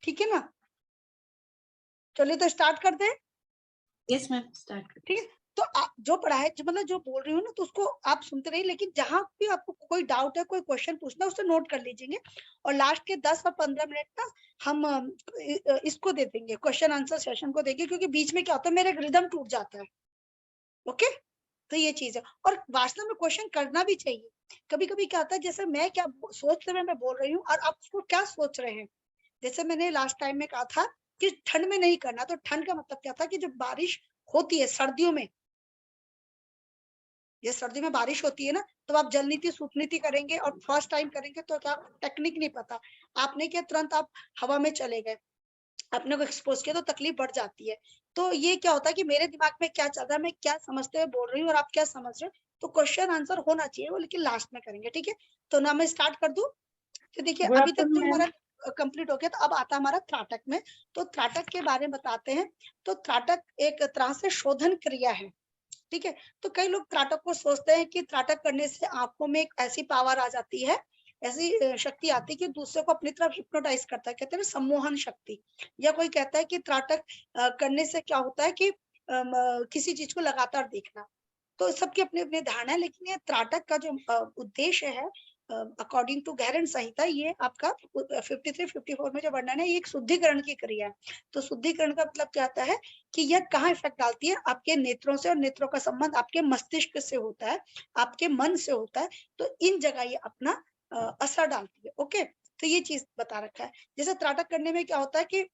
ठीक है ना? चलिए तो स्टार्ट करते हैं। Yes ma'am, start. ठीक है, तो जो पढ़ा है, जो मतलब जो बोल रही हूँ ना, तो उसको आप सुनते रहिए, लेकिन जहाँ भी आपको कोई डाउट है, कोई क्वेश्चन पूछना है, उससे नोट कर लीजिएंगे। और लास्ट के 10 और 15 मिनट ना हम इसको दे देंगे, क्वेश्चन आंसर सेशन को देंगे, क्योंकि बीच में क्या होता है, मेरा रिदम टूट जाता है। ओके, तो ये चीज है। और वास्तव में क्वेश्चन करना भी चाहिए। कभी कभी क्या होता है, जैसे मैं क्या सोच रहे मैं बोल रही हूँ, और आप उसको क्या सोच रहे हैं। जैसे मैंने लास्ट टाइम में कहा था कि ठंड में नहीं करना, तो ठंड का मतलब क्या था कि जब बारिश होती है सर्दियों में, ये सर्दी में बारिश होती है ना, तो आप जल नीति सूत नीति करेंगे, और फर्स्ट टाइम करेंगे तो क्या टेक्निक नहीं पता, आपने क्या तुरंत आप हवा में चले गए, अपने को एक्सपोज किया, तो तकलीफ बढ़ जाती है। तो ये क्या होता है कि मेरे दिमाग में क्या चल रहा है, मैं क्या समझते हुए बोल रही हूँ और आप क्या समझ रहे हो, तो क्वेश्चन आंसर होना चाहिए वो, लेकिन लास्ट में करेंगे। ठीक है, तो ना मैं स्टार्ट कर दूं। तो देखिए, गुड अभी तक तो आफ्टरनून मैम। हमारा कंप्लीट हो गया, तो अब आता हमारा त्राटक में। तो त्राटक के बारे में बताते हैं। तो त्राटक एक तरह से शोधन क्रिया है। ठीक है, तो कई लोग त्राटक को सोचते हैं कि त्राटक करने से आंखों में एक ऐसी पावर आ जाती है, ऐसी शक्ति आती है कि दूसरे को अपनी तरफ हिप्नोटाइज करता है, कहते हैं ना सम्मोहन शक्ति। या कोई कहता है कि त्राटक करने से क्या होता है कि किसी चीज को लगातार देखना। तो सबकी अपनी अपनी धारणा है, लेकिन ये त्राटक का जो उद्देश्य है, अकॉर्डिंग टू गहरन संहिता, ये आपका 53-54 में जो वर्णन है, ये एक शुद्धिकरण की क्रिया है। तो शुद्धिकरण का मतलब क्या आता है कि यह कहाँ इफेक्ट डालती है, आपके नेत्रों से, और नेत्रों का संबंध आपके मस्तिष्क से होता है, आपके मन से होता है। तो इन जगह ये अपना असर डालती है। ओके, तो ये चीज बता रखा है। जैसे त्राटक करने में क्या होता है कि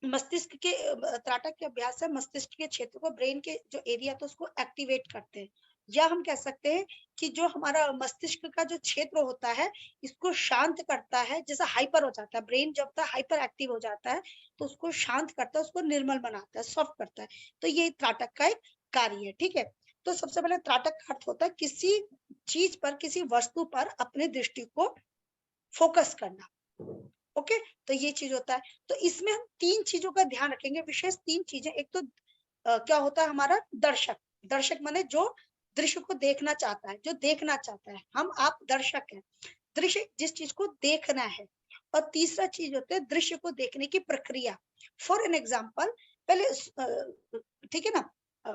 मस्तिष्क के त्राटक के अभ्यास से मस्तिष्क के क्षेत्र को, ब्रेन के जो एरिया तो उसको एक्टिवेट करते हैं। या हम कह सकते हैं कि जो हमारा मस्तिष्क का जो क्षेत्र होता है, इसको शांत करता है। जैसा हाइपर हो जाता है ब्रेन, जब तक हाइपर एक्टिव हो जाता है, तो उसको शांत करता है, उसको निर्मल बनाता है, सॉफ्ट करता है। तो ये त्राटक का एक कार्य है। ठीक है, तो सबसे पहले त्राटक का अर्थ होता है किसी चीज पर, किसी वस्तु पर अपने दृष्टि को फोकस करना। ओके, तो ये चीज होता है। तो इसमें हम 3 चीजों का ध्यान रखेंगे, विशेष 3 चीजें। एक तो क्या होता है हमारा दर्शक। दर्शक माने जो दृश्य को देखना चाहता है, जो देखना चाहता है, हम आप दर्शक हैं। दृश्य जिस चीज को देखना है। और तीसरा चीज होता है दृश्य को देखने की प्रक्रिया। फॉर एन एग्जाम्पल, पहले ठीक है ना,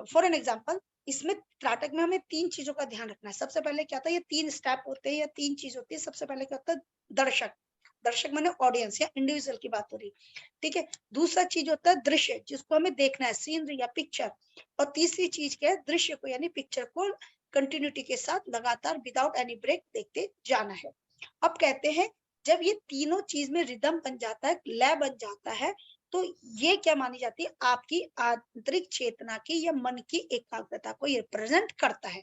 फॉर एन एग्जाम्पल, इसमें त्राटक में हमें 3 चीजों का ध्यान रखना है। सबसे पहले क्या होता है, ये 3 स्टेप होते हैं या 3 चीज होती है। सबसे पहले क्या होता है, दर्शक। दर्शक माने ऑडियंस या इंडिविजुअल की बात हो रही है। ठीक है, दूसरा चीज होता है दृश्य, जिसको हमें देखना है, सीनरी या पिक्चर। और तीसरी चीज क्या है, दृश्य को यानी पिक्चर को कंटिन्यूटी के साथ लगातार विदाउट एनी ब्रेक देखते जाना है। अब कहते हैं, जब ये तीनों चीज में रिदम बन जाता है, लय बन जाता है, तो ये क्या मानी जाती है, आपकी आंतरिक चेतना की या मन की एकाग्रता को ये रिप्रेजेंट करता है।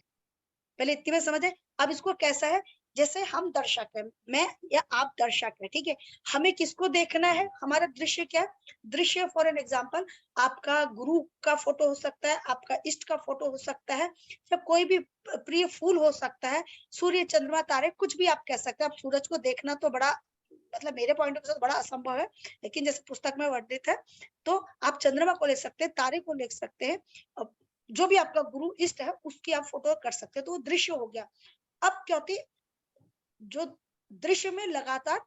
पहले इतनी में समझे। अब इसको कैसा है, जैसे हम दर्शक है, मैं या आप दर्शक है। ठीक है, हमें किसको देखना है, हमारा दृश्य क्या है। दृश्य फॉर एन एग्जाम्पल, आपका गुरु का फोटो हो सकता है, आपका इष्ट का फोटो हो सकता है, या कोई भी प्रिय फूल हो सकता है, सूर्य चंद्रमा तारे, कुछ भी आप कह सकते हैं। आप सूरज को देखना तो बड़ा, मतलब मेरे पॉइंट ऑफ व्यू से बड़ा असंभव है, लेकिन जैसे पुस्तक में वर्णित है, तो आप चंद्रमा को ले सकते हैं, तारे को ले सकते हैं, जो भी आपका गुरु इष्ट है उसकी आप फोटो कर सकते हैं। तो वो दृश्य हो गया। अब क्या होती है, जो दृश्य में लगातार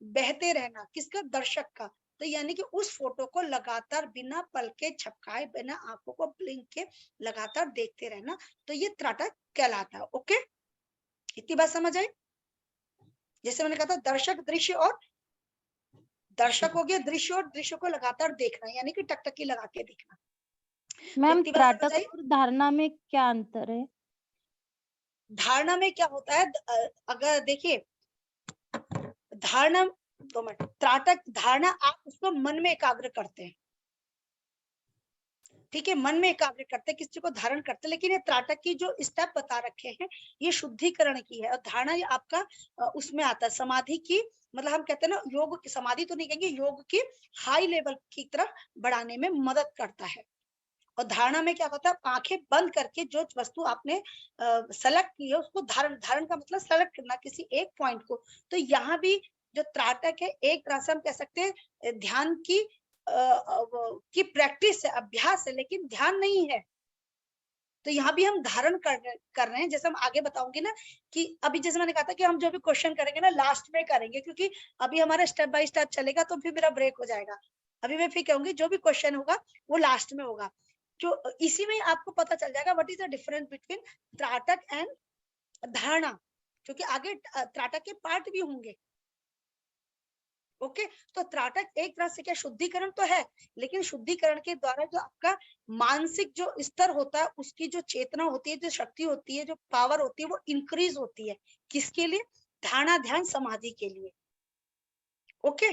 बहते रहना, किसका, दर्शक का। तो यानी कि उस फोटो को लगातार बिना पल के झपकाए, बिना आंखों को ब्लिंक के लगातार देखते रहना, तो ये त्राटक कहलाता है। ओके, इतनी बात समझ आई। जैसे मैंने कहा था, दर्शक, दृश्य और दर्शक हो गया, दृश्य और दृश्य को लगातार देखना, यानी कि टकटकी लगा के देखना। तो मैम इतनी बात समझ त्राटक आई। और धारणा में क्या अंतर है? धारणा में क्या होता है, अगर देखिए, धारणा, 2 मिनट, त्राटक धारणा, आप उसको मन में एकाग्र करते हैं। ठीक है, मन में एकाग्र करते हैं, किसी को धारण करते हैं। लेकिन ये त्राटक की जो स्टेप बता रखे हैं, ये शुद्धिकरण की है। और धारणा ये आपका उसमें आता है, समाधि की, मतलब हम कहते हैं ना, योग की समाधि तो नहीं कहेंगे, योग की हाई लेवल की तरफ बढ़ाने में मदद करता है। और धारणा में क्या होता है, आंखें बंद करके जो वस्तु आपने सेलेक्ट की है, उसको धारण, धारण का मतलब सेलेक्ट करना किसी एक पॉइंट को। तो यहाँ भी जो त्राटक है, एक तरह से हम कह सकते हैं ध्यान की प्रैक्टिस है, अभ्यास है, लेकिन ध्यान नहीं है। तो यहाँ भी हम धारण कर रहे हैं, जैसे हम आगे बताऊंगी ना कि अभी जैसे मैंने कहा था कि हम जो भी क्वेश्चन करेंगे ना लास्ट में करेंगे, क्योंकि अभी हमारा स्टेप बाय स्टेप चलेगा तो फिर मेरा ब्रेक हो जाएगा। अभी मैं फिर कहूंगी जो भी क्वेश्चन होगा वो लास्ट में होगा। जो इसी में आपको पता चल जाएगा what is the difference between trataka and dharana, क्योंकि आगे त्राटक के पार्ट भी होंगे। ओके, तो त्राटक एक तरह से क्या शुद्धिकरण तो है, लेकिन शुद्धिकरण के द्वारा जो आपका मानसिक जो स्तर होता है, उसकी जो चेतना होती है, जो शक्ति होती है, जो पावर होती है, वो इंक्रीज होती है। किसके लिए? धारणा ध्यान समाधि के लिए। ओके,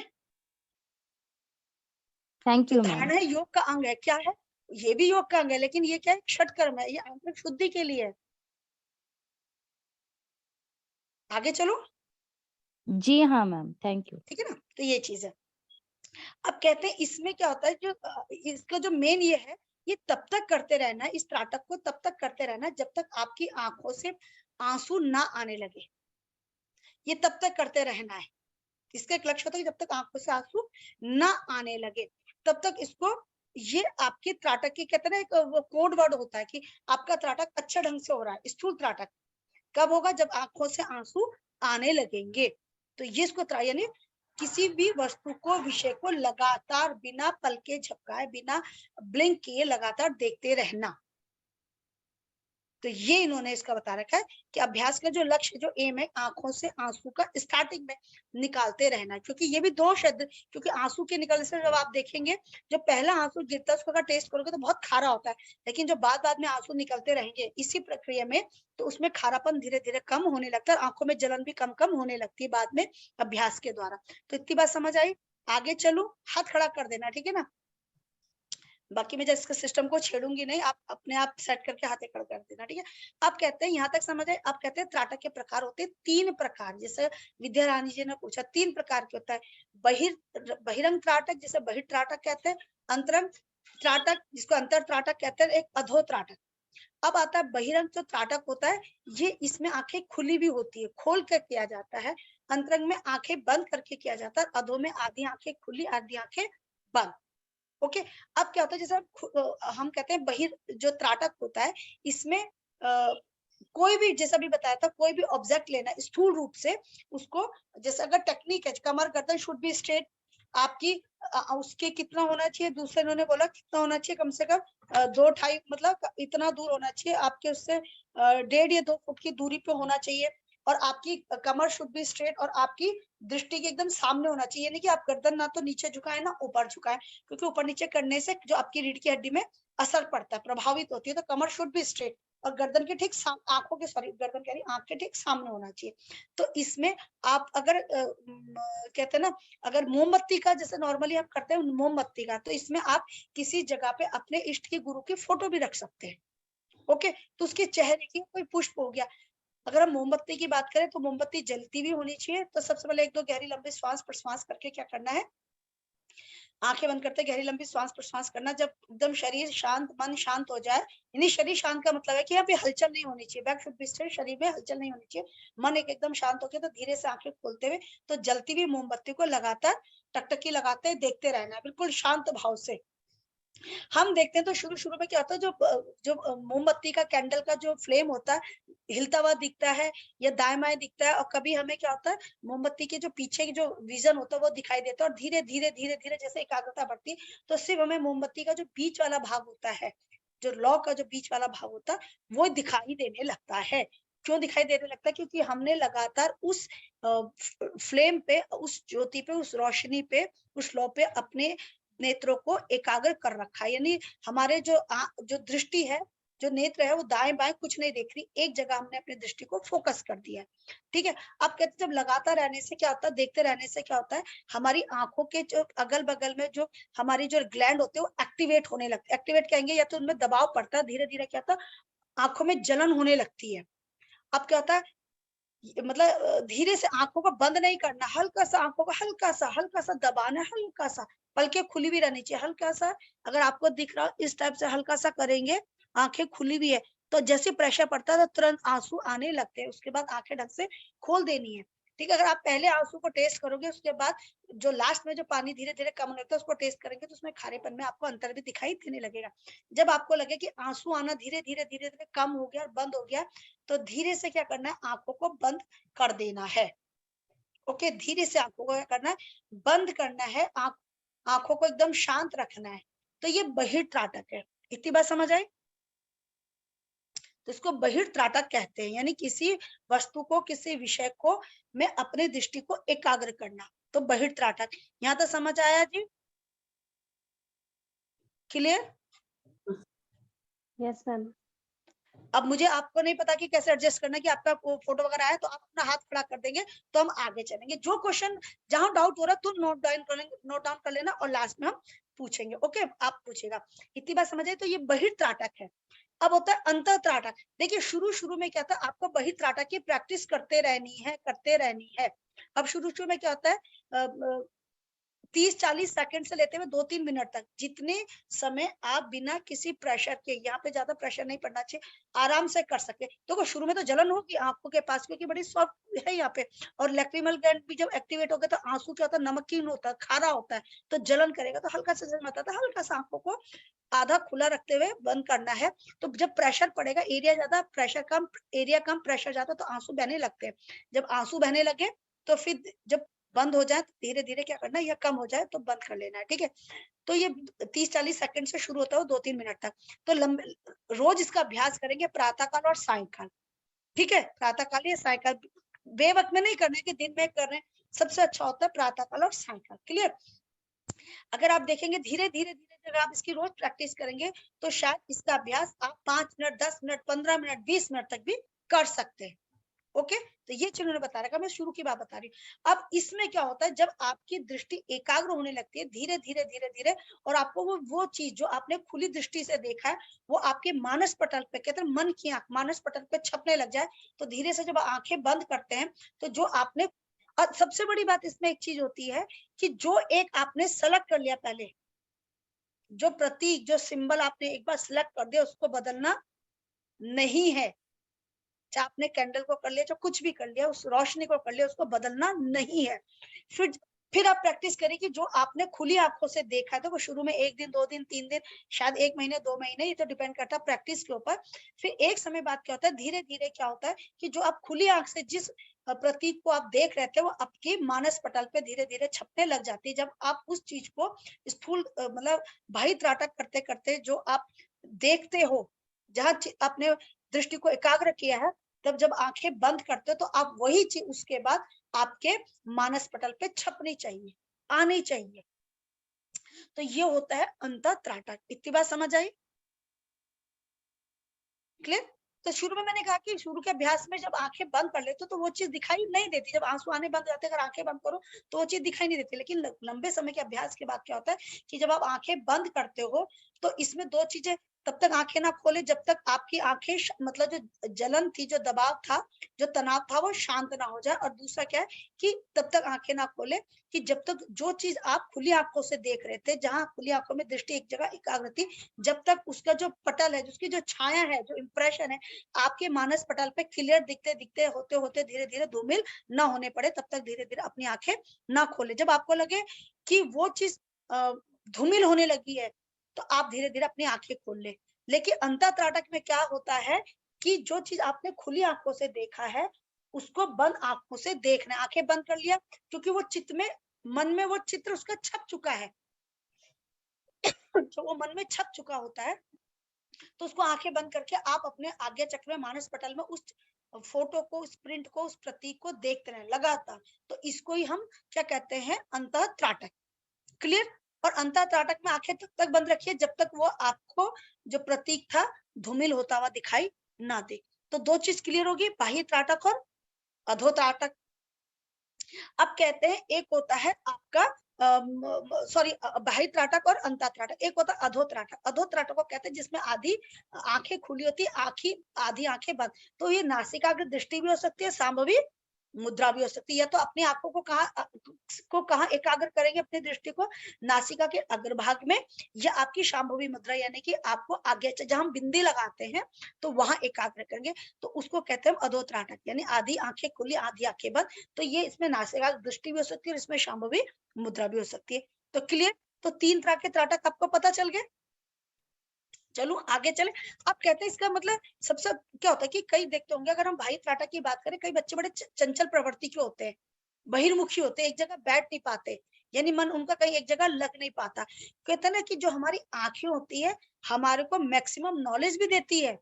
थैंक तो यू मैम। धारणा योग का अंग है। क्या है? ये भी योग का अंग है, लेकिन ये क्या है? षटकर्म है, ये आंतरिक शुद्धि के लिए है। आगे चलो। जी हाँ मैम, थैंक यू। ठीक है ना, तो ये चीज है। अब कहते हैं इसमें क्या होता है, जो इसका जो मेन ये है, ये तब तक करते रहना, इस त्राटक को तब तक करते रहना जब तक आपकी आंखों से आंसू ना आने लगे। ये तब तक करते रहना है। इसका एक लक्ष्य होता है कि जब तक आंखों से आंसू ना आने लगे तब तक इसको, ये आपके त्राटक की कहते हैं ना, एक वो कोड वर्ड होता है कि आपका त्राटक अच्छा ढंग से हो रहा है। स्थूल त्राटक कब होगा? जब आंखों से आंसू आने लगेंगे। तो ये इसको यानी किसी भी वस्तु को, विषय को लगातार बिना पलके झपकाए, बिना ब्लिंक किए लगातार देखते रहना। तो ये इन्होंने इसका बता रखा है कि अभ्यास का जो लक्ष्य, जो एम है, आंखों से आंसू का स्टार्टिंग में निकालते रहना है। क्योंकि ये भी दोष है, क्योंकि आंसू के निकलने से जब आप देखेंगे, जब पहला आंसू गिरता है उसको अगर टेस्ट करोगे तो बहुत खारा होता है, लेकिन जो बाद में आंसू निकलते रहेंगे इसी प्रक्रिया में, तो उसमें खारापन धीरे धीरे कम होने लगता है, आंखों में जलन भी कम कम होने लगती है बाद में अभ्यास के द्वारा। तो इतनी बात समझ आई? आगे चलो, हाथ खड़ा कर देना, ठीक है ना। बाकी मैं इसके सिस्टम को छेड़ूंगी नहीं, आप अपने आप सेट करके हाथे खड़ा कर देना, ठीक है। आप कहते हैं यहाँ तक समझ आए। आप कहते हैं त्राटक के प्रकार होते हैं 3 प्रकार, जैसे विद्या रानी जी ने पूछा 3 प्रकार के होता है। बहिरंग त्राटक, जिसे बहिर्त्राटक कहते हैं, अंतरंग त्राटक जिसको अंतर त्राटक कहते हैं, एक अधो त्राटक। अब आता है बहिरंग जो त्राटक होता है, ये इसमें आंखें खुली भी होती है, खोल कर किया जाता है। अंतरंग में आंखें बंद करके किया जाता है, अधो में आधी आंखें खुली आधी आंखें बंद। ओके, अब क्या होता है, जैसे हम कहते हैं बहिर जो त्राटक होता है, इसमें कोई भी, जैसा भी बताया था, कोई भी ऑब्जेक्ट लेना स्थूल रूप से उसको, जैसे अगर टेक्निक है, कमर गर्दन शुड बी स्ट्रेट आपकी, उसके कितना होना चाहिए, दूसरे इन्होंने बोला कितना होना चाहिए, कम से कम 2-2.5 मतलब इतना दूर होना चाहिए आपके उससे 1.5 या 2 फुट की दूरी पे होना चाहिए। और आपकी कमर शुड बी स्ट्रेट और आपकी दृष्टि के एकदम सामने होना चाहिए, यानी कि आप गर्दन ना तो नीचे झुकाए ना ऊपर झुकाए, क्योंकि ऊपर नीचे करने से जो आपकी रीढ़ की हड्डी में असर पड़ता है, प्रभावित होती है। तो कमर शुड बी स्ट्रेट और गर्दन के ठीक आंखों के, सॉरी गर्दन कह रही, आंख के ठीक सामने होना चाहिए। तो इसमें आप अगर कहते हैं ना, अगर मोमबत्ती का जैसे नॉर्मली आप करते हैं मोमबत्ती का, तो इसमें आप किसी जगह पे अपने इष्ट के गुरु की फोटो भी रख सकते हैं। ओके, तो उसके चेहरे की कोई पुष्प हो गया। अगर हम मोमबत्ती की बात करें तो मोमबत्ती जलती भी होनी चाहिए। तो सबसे पहले 1-2 गहरी लंबी श्वास प्रश्वास करके क्या करना है, आंखें बंद करते गहरी लंबी श्वास प्रश्वास करना। जब एकदम शरीर शांत, मन शांत हो जाए, यानी शरीर शांत का मतलब है कि यहाँ पे हलचल नहीं होनी चाहिए, बैक फुट बिस्तर, शरीर में हलचल नहीं होनी चाहिए, मन एकदम शांत होके, तो धीरे से आंखें खोलते हुए तो जलती हुई मोमबत्ती को लगातार टकटकी लगाते देखते रहना है, बिल्कुल शांत भाव से। हम देखते हैं तो शुरू शुरू में क्या होता है, जो मोमबत्ती का कैंडल का जो फ्लेम होता है हिलता हुआ दिखता है या दाएं बाएं दिखता है, और कभी हमें क्या होता है मोमबत्ती के जो पीछे की जो विजन होता है वो दिखाई देता है, और धीरे धीरे धीरे धीरे जैसे एकाग्रता बढ़ती है तो सिर्फ हमें मोमबत्ती का जो बीच वाला भाग होता है, जो लौ का जो बीच वाला भाग होता है वो दिखाई देने लगता है। क्यों दिखाई देने लगता है? क्योंकि हमने लगातार उस फ्लेम पे, उस ज्योति पे, उस रोशनी पे, उस लौ पे अपने नेत्रों को एकाग्र कर रखा है। यानी हमारे जो दृष्टि है, जो नेत्र है, वो दाएं बाएं कुछ नहीं देख रही, एक जगह हमने अपनी दृष्टि को फोकस कर दिया है। ठीक है, अब कहते जब लगातार रहने से क्या होता है, देखते रहने से क्या होता है, हमारी आंखों के जो अगल बगल में जो हमारी जो ग्लैंड होते हैं वो एक्टिवेट होने लगते हैं। एक्टिवेट कहेंगे या तो उनमें दबाव पड़ता है, धीरे धीरे क्या होता है आंखों में जलन होने लगती है। अब क्या होता है, मतलब धीरे से आंखों को बंद नहीं करना, हल्का सा आंखों को हल्का सा दबाना, हल्का सा, पलकें खुली भी रहनी चाहिए, हल्का सा। अगर आपको दिख रहा इस टाइप से हल्का सा करेंगे, आंखें खुली भी है, तो जैसे प्रेशर पड़ता है तो तुरंत आंसू आने लगते हैं, उसके बाद आंखें ढंग से खोल देनी है। ठीक है, अगर आप पहले आंसू को टेस्ट करोगे उसके बाद जो लास्ट में जो पानी धीरे धीरे कम होने लगता है उसको टेस्ट करेंगे तो उसमें खारेपन में आपको अंतर भी दिखाई देने लगेगा। जब आपको लगे कि आंसू आना धीरे धीरे धीरे धीरे कम हो गया और बंद हो गया, तो धीरे से क्या करना है, आंखों को बंद कर देना है। ओके, धीरे से आंखों को क्या करना है, बंद करना है, आंखों को एकदम शांत रखना है। तो ये बहिर्त्राटक है। इतनी बात समझ आई? तो इसको बहिर्त्राटक कहते हैं, यानी किसी वस्तु को, किसी विषय को में अपनी दृष्टि को एकाग्र करना, तो बहिर्त्राटक। यहाँ तक समझ आया जी? क्लियर? Yes, ma'am. अब मुझे आपको नहीं पता कि कैसे एडजस्ट करना है, कि आपका फोटो वगैरह आया तो आप अपना हाथ खड़ा कर देंगे तो हम आगे चलेंगे। जो क्वेश्चन जहां डाउट हो रहा है तुम नोट डाउन कर लेना और लास्ट में हम पूछेंगे। ओके, आप पूछेगा। इतनी बात समझ आए? तो ये बहिर्त्राटक है। अब होता है अंतःत्राटक। देखिए शुरू में क्या था, आपको बहिर्त्राटक की प्रैक्टिस करते रहनी है। अब शुरू में क्या होता है, 30-40 सेकंड से लेते हुए 2-3 मिनट तक, जितने समय आप बिना किसी प्रेशर के, यहाँ पे ज्यादा प्रेशर नहीं पड़ना चाहिए, आराम से कर सके। तो शुरू में तो जलन होगी आंखों के पास, क्योंकि बड़ी सॉफ्ट है यहाँ पे, और लैक्रिमल ग्लैंड भी जब एक्टिवेट हो गया तो आंसू क्या होता है, नमकीन होता है, खारा होता है, तो जलन करेगा, तो हल्का सा जलन आता है। हल्का सा आंखों को आधा खुला रखते हुए बंद करना है। तो जब प्रेशर पड़ेगा, एरिया ज्यादा, प्रेशर कम, एरिया कम, प्रेशर ज्यादा, तो आंसू बहने लगते हैं। जब आंसू बहने लगे तो फिर जब बंद हो जाए तो धीरे धीरे क्या करना है, या कम हो जाए तो बंद कर लेना है। ठीक है, तो ये 30-40 सेकंड से शुरू होता है 2-3 मिनट तक। तो लंबे रोज इसका अभ्यास करेंगे, प्रातःकाल और सायंकाल। ठीक है, प्रातःकाल या सायंकाल, बेवक्त में नहीं करना है कि दिन में कर रहे हैं। सबसे अच्छा होता है प्रातःकाल और सायंकाल। क्लियर? अगर आप देखेंगे धीरे धीरे जब आप इसकी रोज प्रैक्टिस करेंगे तो शायद इसका अभ्यास आप 5 मिनट, 10 मिनट, 15 मिनट, 20 मिनट तक भी कर सकते हैं। ओके, तो ये चीज उन्होंने बता रखा, मैं शुरू की बात बता रही हूँ। अब इसमें क्या होता है, जब आपकी दृष्टि एकाग्र होने लगती है धीरे धीरे, और आपको वो चीज जो आपने खुली दृष्टि से देखा है वो आपके मानस पटल पे, कहते हैं मन की आंख, मानस पटल पे छपने लग जाए, तो धीरे से जब आंखें बंद करते हैं तो जो आपने, और सबसे बड़ी बात इसमें एक चीज होती है कि जो एक आपने सेलेक्ट कर लिया पहले, जो प्रतीक, जो सिंबल आपने एक बार सिलेक्ट कर दिया, उसको बदलना नहीं है। चाहे आपने कैंडल को कर लिया, चाहे कुछ भी कर लिया, उस रोशनी को कर लिया, उसको बदलना नहीं है। फिर आप प्रैक्टिस करें कि जो आपने खुली आंखों से देखा है, तो वो शुरू में 1 दिन, 2 दिन, 3 दिन, शायद 1 महीने, 2 महीने, ये तो डिपेंड करता है प्रैक्टिस के ऊपर। फिर एक समय बाद क्या होता है, धीरे धीरे क्या होता है कि जो आप खुली आंख से जिस प्रतीक को आप देख रहे थे वो आपके मानस पटल पे धीरे धीरे छपने लग जाती है। जब आप उस चीज को स्थूल मतलब बहिर्त्राटक करते करते जो आप देखते हो, जहाँ आपने दृष्टि को एकाग्र किया है, तब जब आंखें बंद करते हो तो आप वही चीज उसके बाद आपके मानस पटल पे छपनी चाहिए, आनी चाहिए। तो ये होता है अंतःत्राटक। इतनी बात समझ आई? क्लियर? तो शुरू में मैंने कहा कि शुरू के अभ्यास में जब आंखें बंद कर लेते तो वो चीज दिखाई नहीं देती, जब आंसू आने बंद हो जाते, अगर आंखें बंद करो तो वो चीज दिखाई नहीं देती। लेकिन लंबे समय के अभ्यास के बाद क्या होता है कि जब आप आंखें बंद करते हो तो इसमें दो चीजें, तब तक आंखें ना खोले जब तक आपकी आंखें मतलब जो जलन थी, जो दबाव था, जो तनाव था, वो शांत ना हो जाए। और दूसरा क्या है कि तब तक आंखें ना खोले कि जब तक जो चीज आप खुली आंखों से देख रहे थे, जहां खुली आंखों में दृष्टि एक जगह एकाग्र थी, जब तक उसका जो पटल है, उसकी जो छाया है, जो इंप्रेशन है, आपके मानस पटल पे क्लियर दिखते दिखते होते होते धीरे धीरे धूमिल ना होने पड़े, तब तक धीरे धीरे अपनी आंखें ना खोले। जब आपको लगे कि वो चीज धूमिल होने लगी है तो आप धीरे धीरे अपनी आंखें खोल ले। लेकिन अंतःत्राटक में क्या होता है कि जो चीज आपने खुली आंखों से देखा है उसको बंद आंखों से देखना है। आंखें बंद कर लिया क्योंकि वो चित्त में, मन में वो चित्र उसका छप चुका है। जो वो मन में छप चुका होता है तो उसको आंखें बंद करके आप अपने आज्ञा चक्र में, मानस पटल में उस फोटो को, उस प्रिंट को, उस प्रतीक को देखते रहे लगातार। तो इसको ही हम क्या कहते हैं, अंतःत्राटक। क्लियर? और अंतःत्राटक में आंखें तब तक बंद रखिए जब तक वो आपको जो प्रतीक था धूमिल होता हुआ दिखाई ना दे। तो दो चीज क्लियर होगी, बाह्य त्राटक और अधोत्राटक। अब कहते हैं एक होता है आपका सॉरी बाह्य त्राटक और अंतःत्राटक, एक होता है अधोत्राटक। अधोत्राटक को कहते हैं जिसमें आधी आंखें खुली होती है, आधी आंखें बंद। तो ये नासिकाग्र दृष्टि भी हो सकती है, संभावित मुद्रा भी हो सकती है, या तो अपनी आंखों को कहाँ एकाग्र करेंगे, अपनी दृष्टि को नासिका के अग्रभाग में, या आपकी शांभवी मुद्रा यानी कि आपको आगे जहां हम बिंदी लगाते हैं तो वहां एकाग्र करेंगे, तो उसको कहते हैं अधो त्राटक, यानी आधी आंखें खुली आधी आंखें बंद। तो ये इसमें नासिका दृष्टि भी हो सकती है और इसमें शांभवी मुद्रा भी हो सकती है। तो क्लियर, तो 3 तरह के त्राटक आपको पता चल गए। चलो आगे चले। अब कहते हैं इसका मतलब सबसे क्या होता है कि कई देखते होंगे, अगर हम भाई त्राटक की बात करें, कई बच्चे बड़े चंचल प्रवृत्ति के होते हैं, बहिर्मुखी होते हैं, एक जगह बैठ नहीं पाते, यानी मन उनका कहीं एक जगह लग नहीं पाता। कहते हैं ना कि जो हमारी आंखें होती है हमारे को मैक्सिमम नॉलेज भी देती है,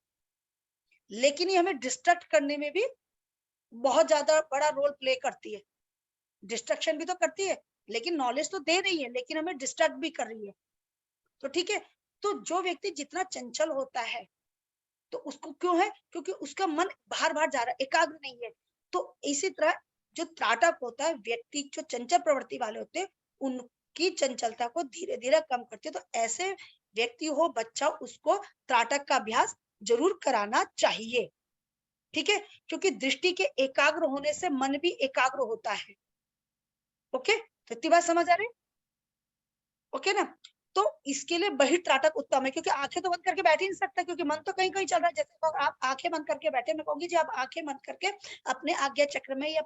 लेकिन ये हमें डिस्ट्रैक्ट करने में भी बहुत ज्यादा बड़ा रोल प्ले करती है। डिस्ट्रक्शन भी तो करती है, लेकिन नॉलेज तो दे रही है, लेकिन हमें डिस्ट्रैक्ट भी कर रही है। तो ठीक है, तो जो व्यक्ति जितना चंचल होता है तो उसको क्यों है, क्योंकि उसका मन बाहर बाहर जा रहा है, एकाग्र नहीं है। तो इसी तरह जो त्राटक होता है, व्यक्ति जो चंचल प्रवृत्ति वाले होते हैं उनकी चंचलता को धीरे धीरे कम करते हैं। तो ऐसे व्यक्ति हो बच्चा, उसको त्राटक का अभ्यास जरूर कराना चाहिए, ठीक है, क्योंकि दृष्टि के एकाग्र होने से मन भी एकाग्र होता है। ओके, तो इतनी बात समझ आ रही, ओके ना। तो इसके लिए बहिर्त्राटक उत्तम है, क्योंकि आंखें तो बंद करके बैठ ही नहीं सकता, क्योंकि मन तो कहीं कहीं चल रहा है। जैसे अगर आप आंखें बंद करके बैठे, मैं कहूंगी जी आप आंखें बंद करके अपने आज्ञा चक्र में या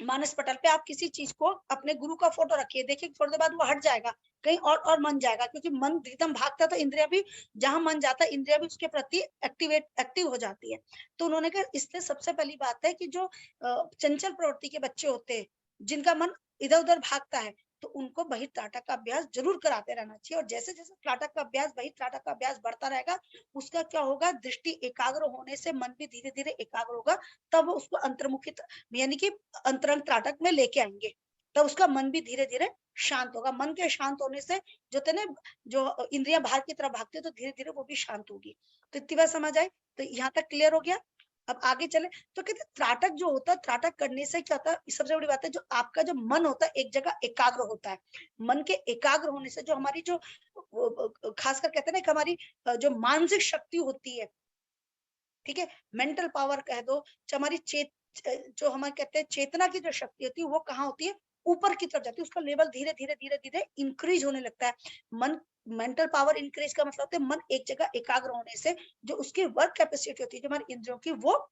मानस पटल पे आप किसी चीज को, अपने गुरु का फोटो रखिए, देखिए थोड़ी देर बाद वो हट जाएगा, कहीं और मन जाएगा, क्योंकि मन एकदम भागता तो इंद्रिया भी, जहां मन जाता है इंद्रिया भी उसके प्रति एक्टिव हो जाती है। तो उन्होंने कहा इसलिए सबसे पहली बात है कि जो चंचल प्रवृत्ति के बच्चे होते हैं, जिनका मन इधर उधर भागता है, तो उनको बहिर्त्राटक का अभ्यास जरूर कराते रहना चाहिए। और जैसे जैसे त्राटक का अभ्यास, बहिर्त्राटक का अभ्यास बढ़ता रहेगा, उसका क्या होगा, दृष्टि एकाग्र होने से मन भी धीरे धीरे एकाग्र होगा, तब वो उसको अंतर्मुखी यानी कि अंतरंग त्राटक में लेके आएंगे, तब उसका मन भी धीरे धीरे शांत होगा। मन के शांत होने से जो थे ना, जो इंद्रियां बाहर की तरफ भागती है, तो धीरे धीरे वो भी शांत होगी। तो इतनी बात समझ आई, तो यहाँ तक क्लियर हो गया। अब आगे चले, तो कहते त्राटक जो होता है, त्राटक करने से क्या होता है, सबसे बड़ी बात है, जो आपका जो मन होता है एक जगह एकाग्र होता है। मन के एकाग्र होने से जो हमारी जो खासकर कहते हैं ना कि हमारी जो मानसिक शक्ति होती है, ठीक है, मेंटल पावर कह दो, हमारी जो हमारे कहते हैं चेतना की जो शक्ति होती है, वो कहाँ होती है, ऊपर की तरफ जाती है, उसका लेवल धीरे धीरे धीरे धीरे इंक्रीज होने लगता है। मन मेंटल पावर इंक्रीज का मतलब होता है मन एक जगह एकाग्र होने से जो उसकी वर्क कैपेसिटी होती है, जो हमारी इंद्रियों की, वो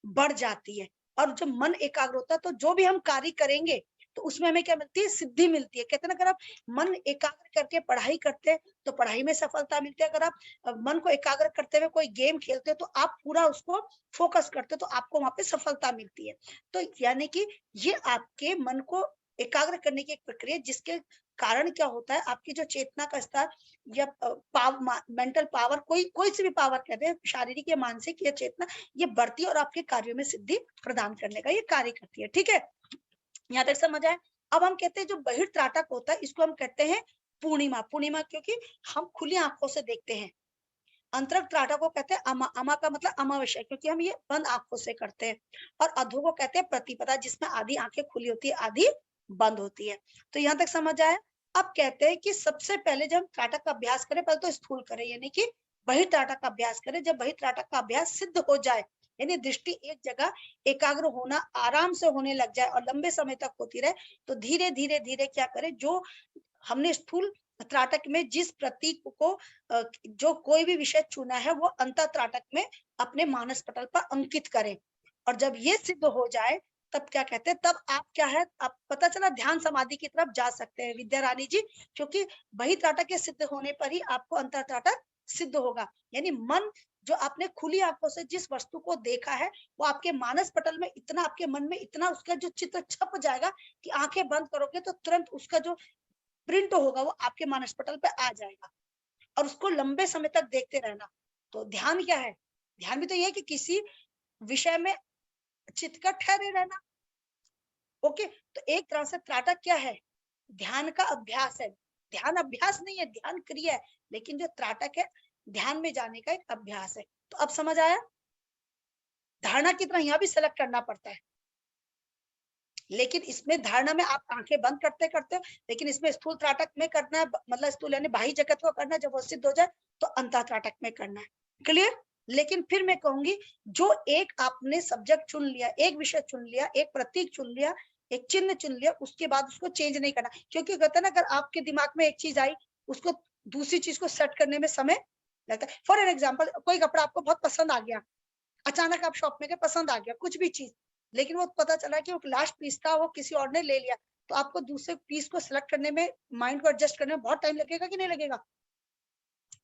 बढ़ जाती है। और जब मन एकाग्र होता है तो जो भी हम कार्य करेंगे तो उसमें हमें क्या मिलती है, सिद्धि मिलती है। कहते हैं ना, अगर आप मन एकाग्र करके पढ़ाई करते हैं तो पढ़ाई में सफलता मिलती है। अगर आप मन को एकाग्र करते हुए कोई गेम खेलते हो तो आप पूरा उसको फोकस करते हो, तो आपको वहां पे सफलता मिलती है। तो यानी कि ये आपके मन को एकाग्र करने की एक प्रक्रिया, जिसके कारण क्या होता है, आपकी जो चेतना का स्तर या मेंटल पावर, कोई सी भी पावर कहते हैं, शारीरिक या मानसिक या चेतना, ये बढ़ती है और आपके कार्यों में सिद्धि प्रदान करने का ये कार्य करती है। ठीक है, यहाँ तक समझ आए। अब हम कहते हैं जो बहिर्त्राटक होता है, इसको हम कहते हैं पूर्णिमा। पूर्णिमा क्योंकि हम खुली आंखों से देखते हैं। अंतरंग त्राटक को कहते हैं अमा, अमा का मतलब अमावस्या, क्योंकि हम ये बंद आंखों से करते हैं। और अधो को कहते हैं प्रतिपदा, जिसमें आधी आंखें खुली होती है, आधी बंद होती है। तो यहाँ तक समझ आया। अब कहते हैं कि सबसे पहले जब हम त्राटक का अभ्यास करें, पहले तो स्थूल करें, यानी कि बहिर्त्राटक का अभ्यास करें। जब बहिर्त्राटक का अभ्यास सिद्ध हो जाए, यानी दृष्टि एक जगह एकाग्र होना आराम से होने लग जाए और लंबे समय तक होती रहे, तो धीरे धीरे धीरे क्या करें, जो हमने स्थूल त्राटक में जिस प्रतीक को जो कोई भी विषय चुना है, वो अंतर त्राटक में अपने मानस पटल पर अंकित करें। और जब ये सिद्ध हो जाए, तब क्या कहते हैं, तब आप क्या है, आप पता चला ध्यान समाधि की तरफ जा सकते हैं विद्या रानी जी, क्योंकि बहिर्त्राटक के सिद्ध होने पर ही आपको अंतर त्राटक सिद्ध होगा। यानी मन जो आपने खुली आंखों से जिस वस्तु को देखा है, वो आपके मानस पटल में इतना, आपके मन में इतना उसका जो चित्र छप जाएगा कि आंखें बंद करोगे तो तुरंत उसका जो प्रिंट होगा वो आपके मानस पटल पे आ जाएगा। और उसको लंबे समय तक देखते रहना। तो ध्यान क्या है, ध्यान भी तो ये है कि किसी विषय में चित्त का ठहरे रहना। ओके, तो एक तरह से त्राटक क्या है, ध्यान का अभ्यास है। ध्यान अभ्यास नहीं है, ध्यान क्रिया है, लेकिन जो त्राटक है ध्यान में जाने का एक अभ्यास है। तो अब समझ आया, धारणा की तरह यहाँ भी सेलेक्ट करना पड़ता है, लेकिन इसमें धारणा में आप आंखें बंद करते करते, लेकिन इसमें स्थूल त्राटक में करना है, मतलब स्थूल यानी बाह्य जगत को करना है। जब वो सिद्ध हो जाए तो अंतर त्राटक में करना है। क्लियर, लेकिन फिर मैं कहूंगी जो एक आपने सब्जेक्ट चुन लिया, एक विषय चुन लिया, एक प्रतीक चुन लिया, एक चिन्ह चुन लिया, उसके बाद उसको चेंज नहीं करना। क्योंकि कहते हैं ना, अगर आपके दिमाग में एक चीज आई, उसको दूसरी चीज को सेट करने में समय लगता है। फॉर एन एग्जाम्पल, कोई कपड़ा आपको बहुत पसंद आ गया, अचानक आप शॉप में गए, पसंद आ गया कुछ भी चीज, लेकिन वो पता चला कि वो लास्ट पीस था, वो किसी और ने ले लिया, तो आपको दूसरे पीस को सिलेक्ट करने में, माइंड को एडजस्ट करने में बहुत टाइम लगेगा कि नहीं लगेगा?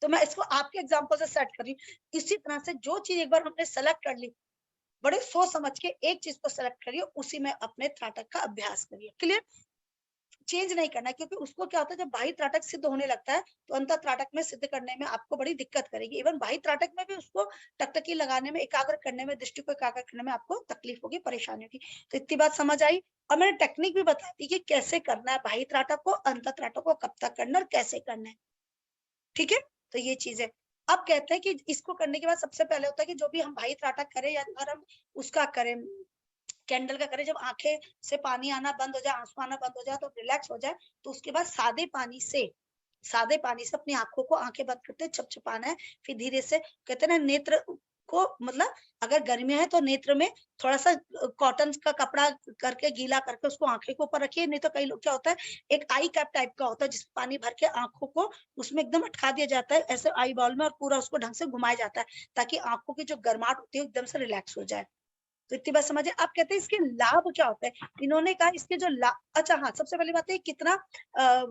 तो मैं इसको आपके एग्जांपल से सेट कर रही हूँ। इसी तरह से जो चीज एक बार हमने सेलेक्ट कर ली, बड़े सोच समझ के एक चीज को सेलेक्ट करिए, उसी में अपने त्राटक का अभ्यास करिए। क्लियर? चेंज नहीं करना है, क्योंकि उसको क्या होता है, जब बाह्य त्राटक सिद्ध होने लगता है तो अंतर त्राटक में सिद्ध करने में आपको बड़ी दिक्कत करेगी। इवन बाह्य त्राटक में भी उसको टकटकी लगाने में, एकाग्र करने में, दृष्टि को एकाग्र करने में आपको तकलीफ होगी, परेशानी होगी। तो इतनी बात समझ आई। और मैंने टेक्निक भी बता दी कि कैसे करना है बाह्य त्राटक को, अंतर त्राटक को कब तक करना और कैसे करना है। ठीक है, तो ये चीज है। अब कहते हैं कि इसको करने के बाद सबसे पहले होता है कि जो भी हम बाह्य त्राटक करें, या अगर हम उसका करें, कैंडल का करें, जब आंखें से पानी आना बंद हो जाए, आंसू आना बंद हो जाए, तो रिलैक्स हो जाए, तो उसके बाद सादे पानी से अपनी आंखों को, आंखें बंद करते छपछपाना है। फिर धीरे से, कहते हैं ना, नेत्र को, मतलब अगर गर्मियां है तो नेत्र में थोड़ा सा कॉटन का कपड़ा करके गीला करके उसको आंखें के ऊपर रखिए। नहीं तो कई लोग क्या होता है, एक आई कैप टाइप का होता है जिसमें पानी भर के आंखों को उसमें एकदम अटका दिया जाता है, ऐसे आई बॉल में, और पूरा उसको ढंग से घुमाया जाता है, ताकि आंखों की जो गर्माहट होती है एकदम से रिलैक्स हो जाए। तो इतनी बात समझिए। आप कहते हैं इसके लाभ क्या होते हैं, इन्होंने कहा इसके जो लाभ, अच्छा हाँ, सबसे पहली बात है कितना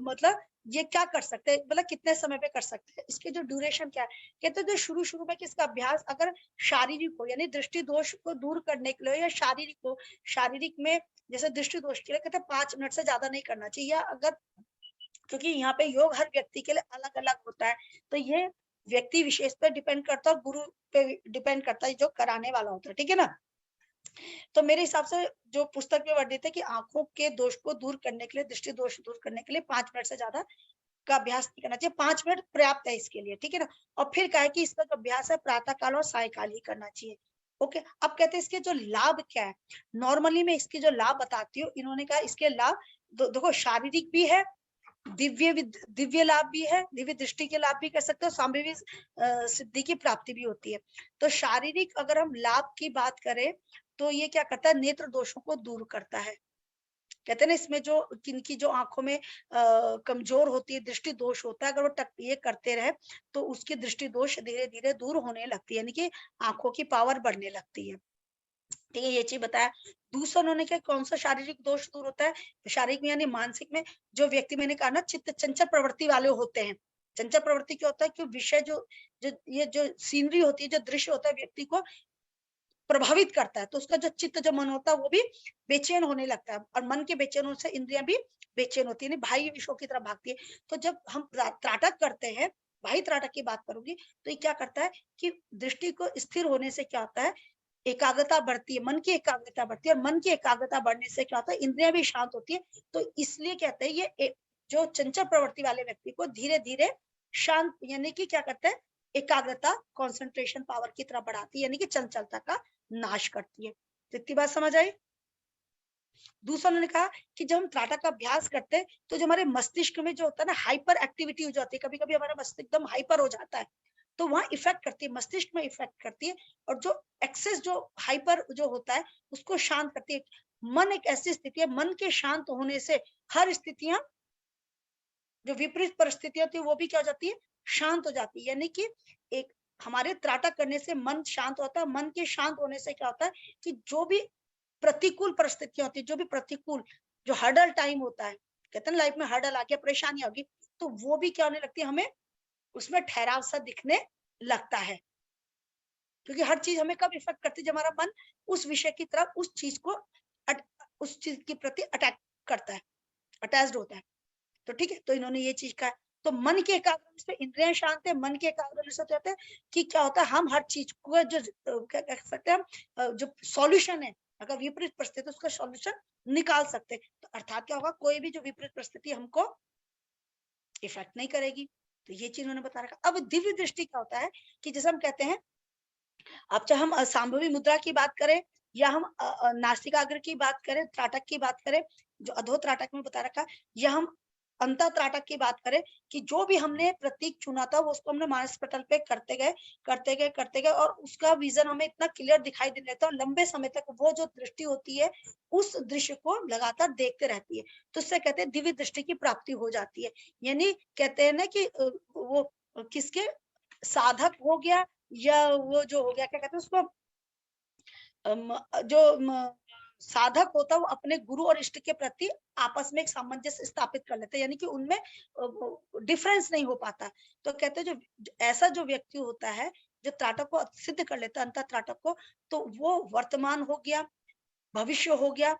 मतलब ये क्या कर सकते हैं, मतलब कितने समय पे कर सकते हैं, इसके जो ड्यूरेशन क्या है। कहते हैं जो शुरू में किसका अभ्यास अगर शारीरिक हो, यानी दृष्टि दोष को दूर करने के लिए, या शारीरिक हो, शारीरिक में जैसे दृष्टि दोष के लिए कहते हैं 5 मिनट से ज्यादा नहीं करना चाहिए। या अगर, क्योंकि यहाँ पे योग हर व्यक्ति के लिए अलग अलग होता है, तो ये व्यक्ति विशेष पे डिपेंड करता है और गुरु पे डिपेंड करता है जो कराने वाला होता है। ठीक है ना? तो मेरे हिसाब से जो पुस्तक में वर्णित है कि आंखों के दोष को दूर करने के लिए, दृष्टि दोष दूर करने के लिए 5 मिनट से ज्यादा का अभ्यास नहीं करना चाहिए। 5 मिनट पर्याप्त है इसके लिए। ठीक है ना? और फिर कहा है कि इसका जो अभ्यास है प्रातः काल और सायकाल ही करना चाहिए। ओके, अब कहते हैं इसके जो लाभ क्या है। नॉर्मली मैं इसके जो लाभ बताती हूँ, इन्होंने कहा इसके लाभ देखो, शारीरिक भी है, दिव्य लाभ भी है, दिव्य दृष्टि के लाभ भी कर सकते हो, सांभवी सिद्धि की प्राप्ति भी होती है। तो शारीरिक अगर हम लाभ की बात करें, तो ये क्या करता है, नेत्र दोषों को दूर करता है। कहते हैं ना, इसमें जो किनकी जो आंखों में कमजोर होती है, दृष्टि दोष होता है, अगर वो ये करते रहे तो उसकी दृष्टि दोष धीरे धीरे दूर होने लगती है, यानी कि आंखों की पावर बढ़ने लगती है। ठीक है, ये चीज बताया। दूसरा उन्होंने क्या, कौन सा शारीरिक दोष दूर होता है, शारीरिक में यानी मानसिक में, जो व्यक्ति, मैंने कहा ना, चित्त चंचल प्रवृत्ति वाले होते हैं। चंचल प्रवृत्ति क्या होता है कि विषय जो जो ये जो सीनरी होती है, जो दृश्य होता है, व्यक्ति को प्रभावित करता है, तो उसका जो चित्त, जो मन होता है, वो भी बेचैन होने लगता है, और मन के बेचैन होने से इंद्रियां भी बेचैन होती है, बाह्य विषयों की तरफ भागती है। तो जब हम त्राटक करते हैं, बाह्य त्राटक की बात करूंगी, तो ये क्या करता है कि दृष्टि को स्थिर होने से क्या होता है, एकाग्रता बढ़ती है, मन की एकाग्रता बढ़ती है, और मन की एकाग्रता बढ़ने से क्या होता है, इंद्रियां भी शांत होती है। तो इसलिए कहते हैं ये जो चंचल प्रवृत्ति वाले व्यक्ति को धीरे धीरे शांत, यानी कि क्या करते हैं, एकाग्रता, कंसंट्रेशन पावर की तरफ बढ़ाती है, यानी कि चंचलता का नाश करती है। तो इतनी बात समझ आई। दूसरा उन्होंने कहा कि जब हम त्राटक का अभ्यास करते हैं, तो जो हमारे मस्तिष्क में जो होता है ना, हाइपर एक्टिविटी हो जाती है, कभी कभी हमारा मस्तिष्क एकदम हाइपर हो जाता है, तो वहां इफेक्ट करती है, मस्तिष्क में इफेक्ट करती है, और जो एक्सेस, जो हाइपर जो होता है, उसको शांत करती है। मन एक ऐसी स्थिति है, मन के शांत होने से हर स्थितियां, जो विपरीत परिस्थितियां थी, वो भी क्या हो जाती है, शांत हो जाती है। यानी कि एक हमारे त्राटक करने से मन शांत होता है, मन के शांत होने से क्या होता है कि जो भी प्रतिकूल परिस्थितियां होती है, जो भी प्रतिकूल, जो हर्डल टाइम होता है, कहते हैं लाइफ में हर्डल आ गया, परेशानी होगी, तो वो भी क्या होने लगती है, हमें उसमें ठहराव सा दिखने लगता है। क्योंकि हर चीज हमें कब इफेक्ट करती है, जब हमारा मन उस विषय की तरफ, उस चीज को उस चीज के प्रति अटैक करता है, अटैच्ड होता है। तो ठीक है, तो इन्होंने ये चीज कहा। तो मन के एकाग्र से इंद्रियां शांत है, मन के एकाग्र से कहते हैं कि क्या होता है, हम हर चीज को जो क्या कह सकते हैं, जो सॉल्यूशन है, अगर विपरीत परिस्थिति, उसका सॉल्यूशन निकाल सकते हैं। तो अर्थात क्या होगा, कोई भी जो विपरीत परिस्थिति हमको इफेक्ट नहीं करेगी। तो ये चीज उन्होंने बता रखा। अब दिव्य दृष्टि क्या होता है कि जैसे हम कहते हैं, अब चाहे हम सांभवी मुद्रा की बात करें, या हम नासिकाग्र की बात करें, त्राटक की बात करें, जो अधो त्राटक में बता रखा, या हम अंतःत्राटक की बात करें कि जो भी हमने प्रतीक चुना था वो उसको हमने मानस पटल पे करते गए और उसका विजन हमें इतना क्लियर दिखाई देने लगता है और लंबे समय तक वो जो दृष्टि होती है उस दृश्य को लगातार देखते रहती है, तो इससे कहते हैं दिव्य दृष्टि की प्राप्ति हो जाती है। यानी कहते हैं ना कि वो किसके साधक हो गया या वो जो हो गया क्या कहते हैं उसको जो साधक होता है वो अपने गुरु और इष्ट के प्रति आपस में एक सामंजस्य स्थापित कर लेते हैं, यानी कि उनमें डिफरेंस नहीं हो पाता। तो कहते हैं जो ऐसा जो व्यक्ति होता है जो त्राटक को सिद्ध कर लेता है, अंतः त्राटक को, तो वो वर्तमान हो गया, भविष्य हो गया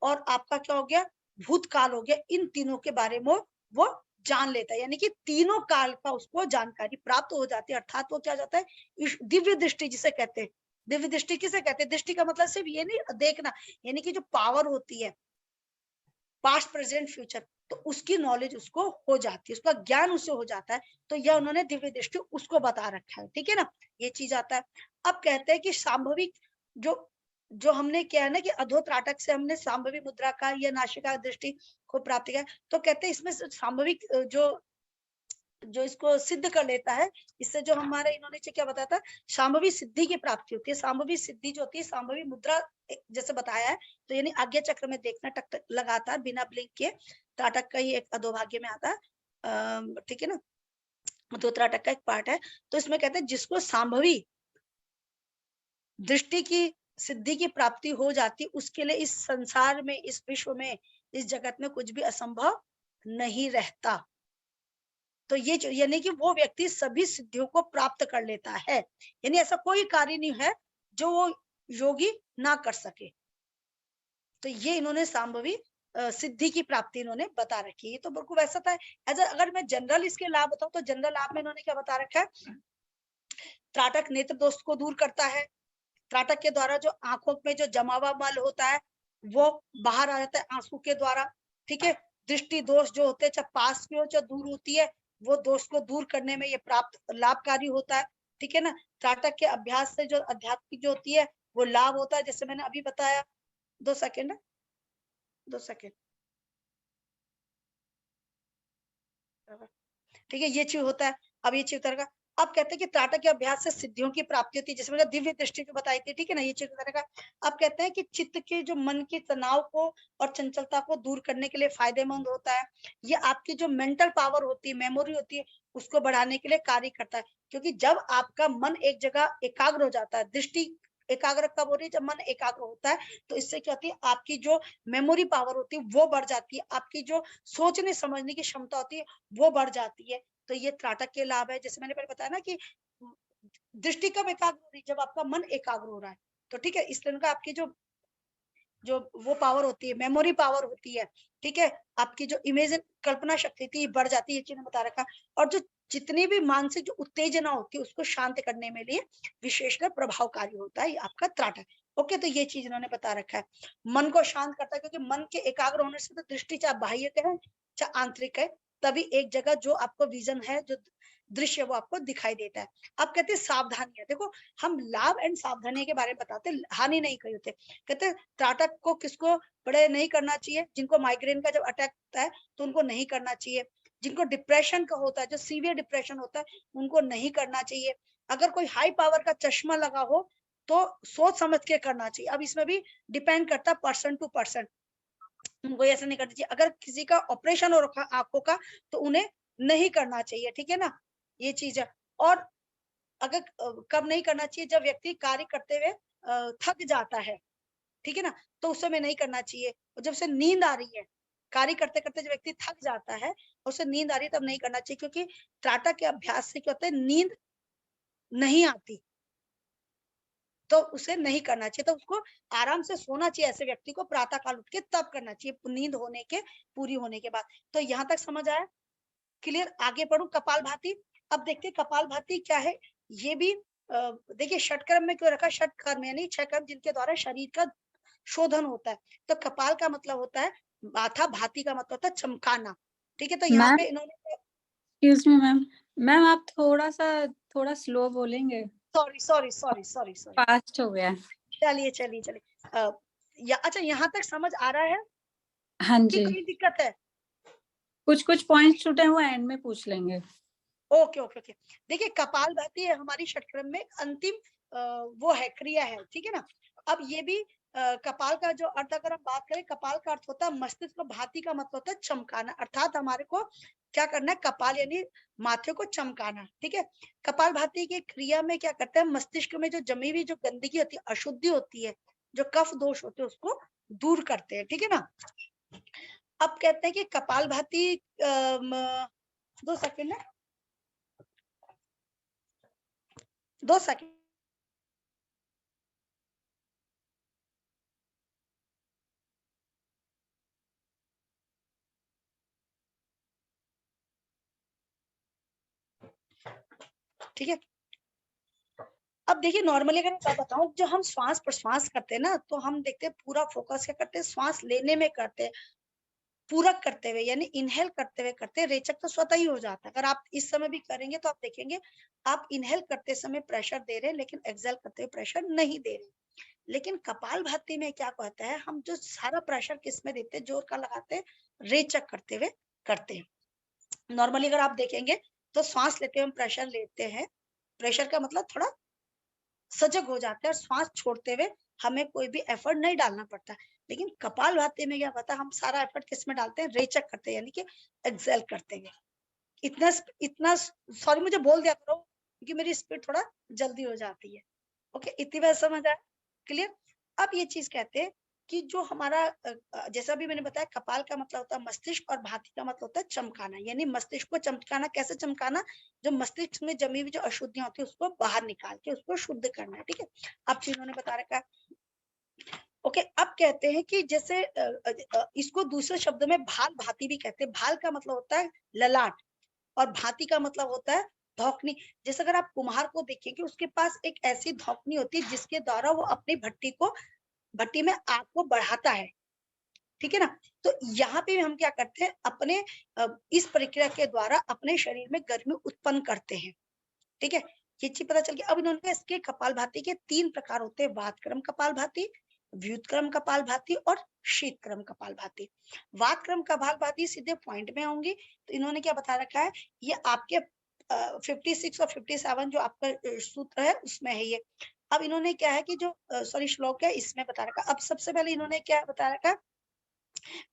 और आपका क्या हो गया, भूतकाल हो गया, इन तीनों के बारे में वो जान लेता है, यानी कि तीनों काल का उसको जानकारी प्राप्त हो जाती है। अर्थात वो क्या जाता है, दिव्य दृष्टि जिसे कहते हैं। दिव्य दृष्टि किसे कहते हैं? दृष्टि का मतलब सिर्फ ये नहीं देखना, यानी कि जो पावर होती है पास्ट प्रेजेंट फ्यूचर, तो उसकी नॉलेज उसको हो जाती है, उसका ज्ञान उससे हो जाता है। तो यह उन्होंने दिव्य दृष्टि उसको बता रखा है, ठीक है ना, ये चीज आता है। अब कहते हैं कि सांभविक जो जो हमने क्या है ना कि अधोत्राटक से हमने सांभवी मुद्रा का या नासिका दृष्टि को प्राप्त किया, तो कहते हैं इसमें सांभविक जो इसको सिद्ध कर लेता है, इससे जो हमारे इन्होंने क्या बताया था, शांभवी सिद्धि की प्राप्ति होती है। शांभवी सिद्धि जो होती है, शांभवी मुद्रा जैसे बताया है, तो यानी आज्ञा चक्र में देखना टक लगातार बिना ब्लिंक के, त्राटक का ही एक अधोभाग्य में आता है, ठीक है ना, दो त्राटक का एक पार्ट है। तो इसमें कहते हैं जिसको शांभवी दृष्टि की सिद्धि की प्राप्ति हो जाती, उसके लिए इस संसार में, इस विश्व में, इस जगत में कुछ भी असंभव नहीं रहता। तो ये यानी कि वो व्यक्ति सभी सिद्धियों को प्राप्त कर लेता है, यानी ऐसा कोई कार्य नहीं है जो वो योगी ना कर सके। तो ये इन्होंने सांभवी सिद्धि की प्राप्ति इन्होंने बता रखी है। तो बिल्कुल वैसा था। अगर मैं जनरल इसके लाभ बताऊं तो जनरल लाभ में इन्होंने क्या बता रखा है, त्राटक नेत्र दोष को दूर करता है। त्राटक के द्वारा जो आंखों में जो जमा हुआ मल होता है वो बाहर आ जाता है आंसू के द्वारा, ठीक है। दृष्टि दोष जो होते हैं, चाहे पास की हो चाहे दूर होती है, वो दोष को दूर करने में ये प्राप्त लाभकारी होता है, ठीक है ना। त्राटक के अभ्यास से जो आध्यात्मिक जो होती है वो लाभ होता है, जैसे मैंने अभी बताया। 2 सेकंड, 2 सेकंड, ठीक है, ये चीज होता है। अब ये चीज उतरेगा। अब कहते हैं कि त्राटक के अभ्यास से सिद्धियों की प्राप्ति होती है, जिसमें दिव्य दृष्टि जो बताई थी, ठीक है ना, ये चीज उतरेगा। अब कहते हैं कि चित्त के जो मन के तनाव को और चंचलता को दूर करने के लिए फायदेमंद होता है। ये आपकी जो मेंटल पावर होती है, मेमोरी होती है, उसको बढ़ाने के लिए कार्य करता है। क्योंकि जब आपका मन एक जगह एकाग्र हो जाता है, दृष्टि एकाग्र कब हो रही है, जब मन एकाग्र होता है, तो इससे क्या होती है, आपकी जो मेमोरी पावर होती है वो बढ़ जाती है, आपकी जो सोचने समझने की क्षमता होती है वो बढ़ जाती है। तो ये त्राटक के लाभ है। जैसे मैंने पहले बताया ना कि दृष्टि कब एकाग्र हो रही है, जब आपका मन एकाग्र हो रहा है, तो ठीक है, इस तरह का आपकी जो जो वो पावर होती है, मेमोरी पावर होती है, ठीक है, आपकी जो इमेज कल्पना शक्ति थी बढ़ जाती है, ये चीज बता रखा। और जो जितनी भी मानसिक जो उत्तेजना होती है उसको शांत करने में लिए विशेषकर प्रभावकारी होता है आपका त्राटक। ओके, तो ये चीज इन्होंने बता रखा है। मन को शांत करता है, क्योंकि मन के एकाग्र होने से तो दृष्टि चाहे बाह्य का है चाहे आंतरिक है, तभी एक जगह जो आपको विजन है, जो दृश्य वो आपको दिखाई देता है। अब कहते हैं सावधानियां, देखो हम लाभ एंड सावधानी के बारे में बताते, हानि नहीं कही होते। कहते हैं त्राटक को किसको बड़े नहीं करना चाहिए, जिनको माइग्रेन का जब अटैक होता है तो उनको नहीं करना चाहिए। जिनको डिप्रेशन का होता है, जो सीवियर डिप्रेशन होता है, उनको नहीं करना चाहिए। अगर कोई हाई पावर का चश्मा लगा हो तो सोच समझ के करना चाहिए। अब इसमें भी डिपेंड करता है पर्सन टू पर्सन, उनको ऐसा नहीं करना चाहिए। अगर किसी का ऑपरेशन हो रखा आंखों का तो उन्हें नहीं करना चाहिए, ठीक है ना, ये चीज है। और अगर कब नहीं करना चाहिए, जब व्यक्ति कार्य करते हुए थक जाता है, ठीक है ना, तो उस समय नहीं करना चाहिए। और जब से नींद आ रही है, कार्य करते करते जब व्यक्ति थक जाता है और उसे नींद आ रही है, तब नहीं करना चाहिए, क्योंकि त्राटक के अभ्यास से क्या होता है, नींद नहीं आती, तो उसे नहीं करना चाहिए। तो उसको आराम से सोना चाहिए, ऐसे व्यक्ति को प्रातः काल उठ के तब करना चाहिए, नींद होने के पूरी होने के बाद। तो यहाँ तक समझ आया, क्लियर। आगे बढ़ू, कपालभाति। अब देखते हैं कपालभाति क्या है। ये भी देखिए षटकर्म में क्यों रखा, षटकर्म यानी 6 कर्म जिनके द्वारा शरीर का शोधन होता है। तो कपाल का मतलब होता है माथा, भाती का मतलब होता है चमकाना, ठीक है। तो यहाँ पे इन्होंने, एक्सक्यूज मी मैम, मैम आप थोड़ा स्लो बोलेंगे, सॉरी, फास्ट हो गया। चलिए अच्छा, यहाँ तक समझ आ रहा है हाँ कि जी, कोई दिक्कत है? कुछ पॉइंट्स छूटे हैं वो एंड में पूछ लेंगे। Okay okay okay. देखिए कपालभाति हमारी षटक्रम में अंतिम वो है, क्रिया है, ठीक है ना। अब ये भी कपाल का जो अर्थ अगर हम बात करें, कपाल का अर्थ होता है मस्तिष्क, भाति का मतलब होता है चमकाना, अर्थात हमारे को क्या करना है, कपाल यानी माथे को चमकाना, ठीक है। कपालभाति की क्रिया में क्या करते हैं, मस्तिष्क में जो जमी हुई जो गंदगी होती है, अशुद्धि होती है, जो कफ दोष होते हैं, उसको दूर करते हैं, ठीक है ना। अब कहते हैं कि कपालभाति 2 सेकंड है, 2 सेकंड। ठीक है। अब देखिए नॉर्मली अगर मैं बताऊं, जो हम श्वास प्रश्वास करते हैं ना, तो हम देखते हैं पूरा फोकस क्या करते हैं, श्वास लेने में करते हैं, पूरक करते हुए यानी इनहेल करते हुए करते हैं। रेचक तो स्वतः ही हो जाता है। अगर आप इस समय भी करेंगे तो आप देखेंगे आप इनहेल करते समय प्रेशर दे रहे हैं, लेकिन एक्सेल करते हुए प्रेशर नहीं दे रहे। लेकिन कपालभाति में क्या कहता है, हम जो सारा प्रेशर किस में देते हैं, जोर का लगाते हैं, रेचक करते हुए करते हैं। नॉर्मली अगर आप देखेंगे तो श्वास लेते हुए हम प्रेशर लेते हैं, प्रेशर का मतलब थोड़ा सजग हो जाते हैं, और श्वास छोड़ते हुए हमें कोई भी एफर्ट नहीं डालना पड़ता। लेकिन कपालभाति में क्या पता, हम सारा एफर्ट किस में डालते हैं, रेचक करते हैं, यानी कि एक्सेल करते हैं। इतना इतना सॉरी मुझे बोल दिया करो, क्योंकि मेरी स्पीड थोड़ा जल्दी हो जाती है। ओके, इतनी बात समझ आया, क्लियर। अब ये चीज कहते हैं कि जो हमारा जैसा भी मैंने बताया, कपाल का मतलब होता है मस्तिष्क, और भाति का मतलब होता है चमकाना, यानी मस्तिष्क को चमकाना। कैसे चमकाना, जो मस्तिष्क में जमी हुई जो अशुद्धियां होती है उसको बाहर निकाल के उसको शुद्ध करना है, ठीक है। अब चीजों ने बता रखा है। ओके, अब कहते हैं कि जैसे इसको दूसरे शब्द में भाल भाती भी कहते हैं। भाल का मतलब होता है ललाट, और भाती का मतलब होता है धौकनी। जैसे अगर आप कुम्हार को देखेंगे, उसके पास एक ऐसी धौकनी होती है जिसके द्वारा वो अपनी भट्टी में आग को बढ़ाता है, ठीक है ना। तो यहाँ पे हम क्या करते हैं, अपने इस प्रक्रिया के द्वारा अपने शरीर में गर्मी उत्पन्न करते हैं, ठीक है। ये चीज पता चल गया। अब इन्होंने इसके कपालभाति के 3 प्रकार होते हैं, वातक्रम कपालभाति, व्युत्क्रम कपालभाति और शीतक्रम कपालभाति। वातक्रम कपालभाति सीधे पॉइंट में होंगी। तो इन्होंने क्या बता रखा है, ये आपके 56 और 57 जो आपका सूत्र है उसमें है ये। अब इन्होंने क्या है कि जो सॉरी श्लोक है इसमें बता रखा। अब सबसे पहले इन्होंने क्या बता रखा,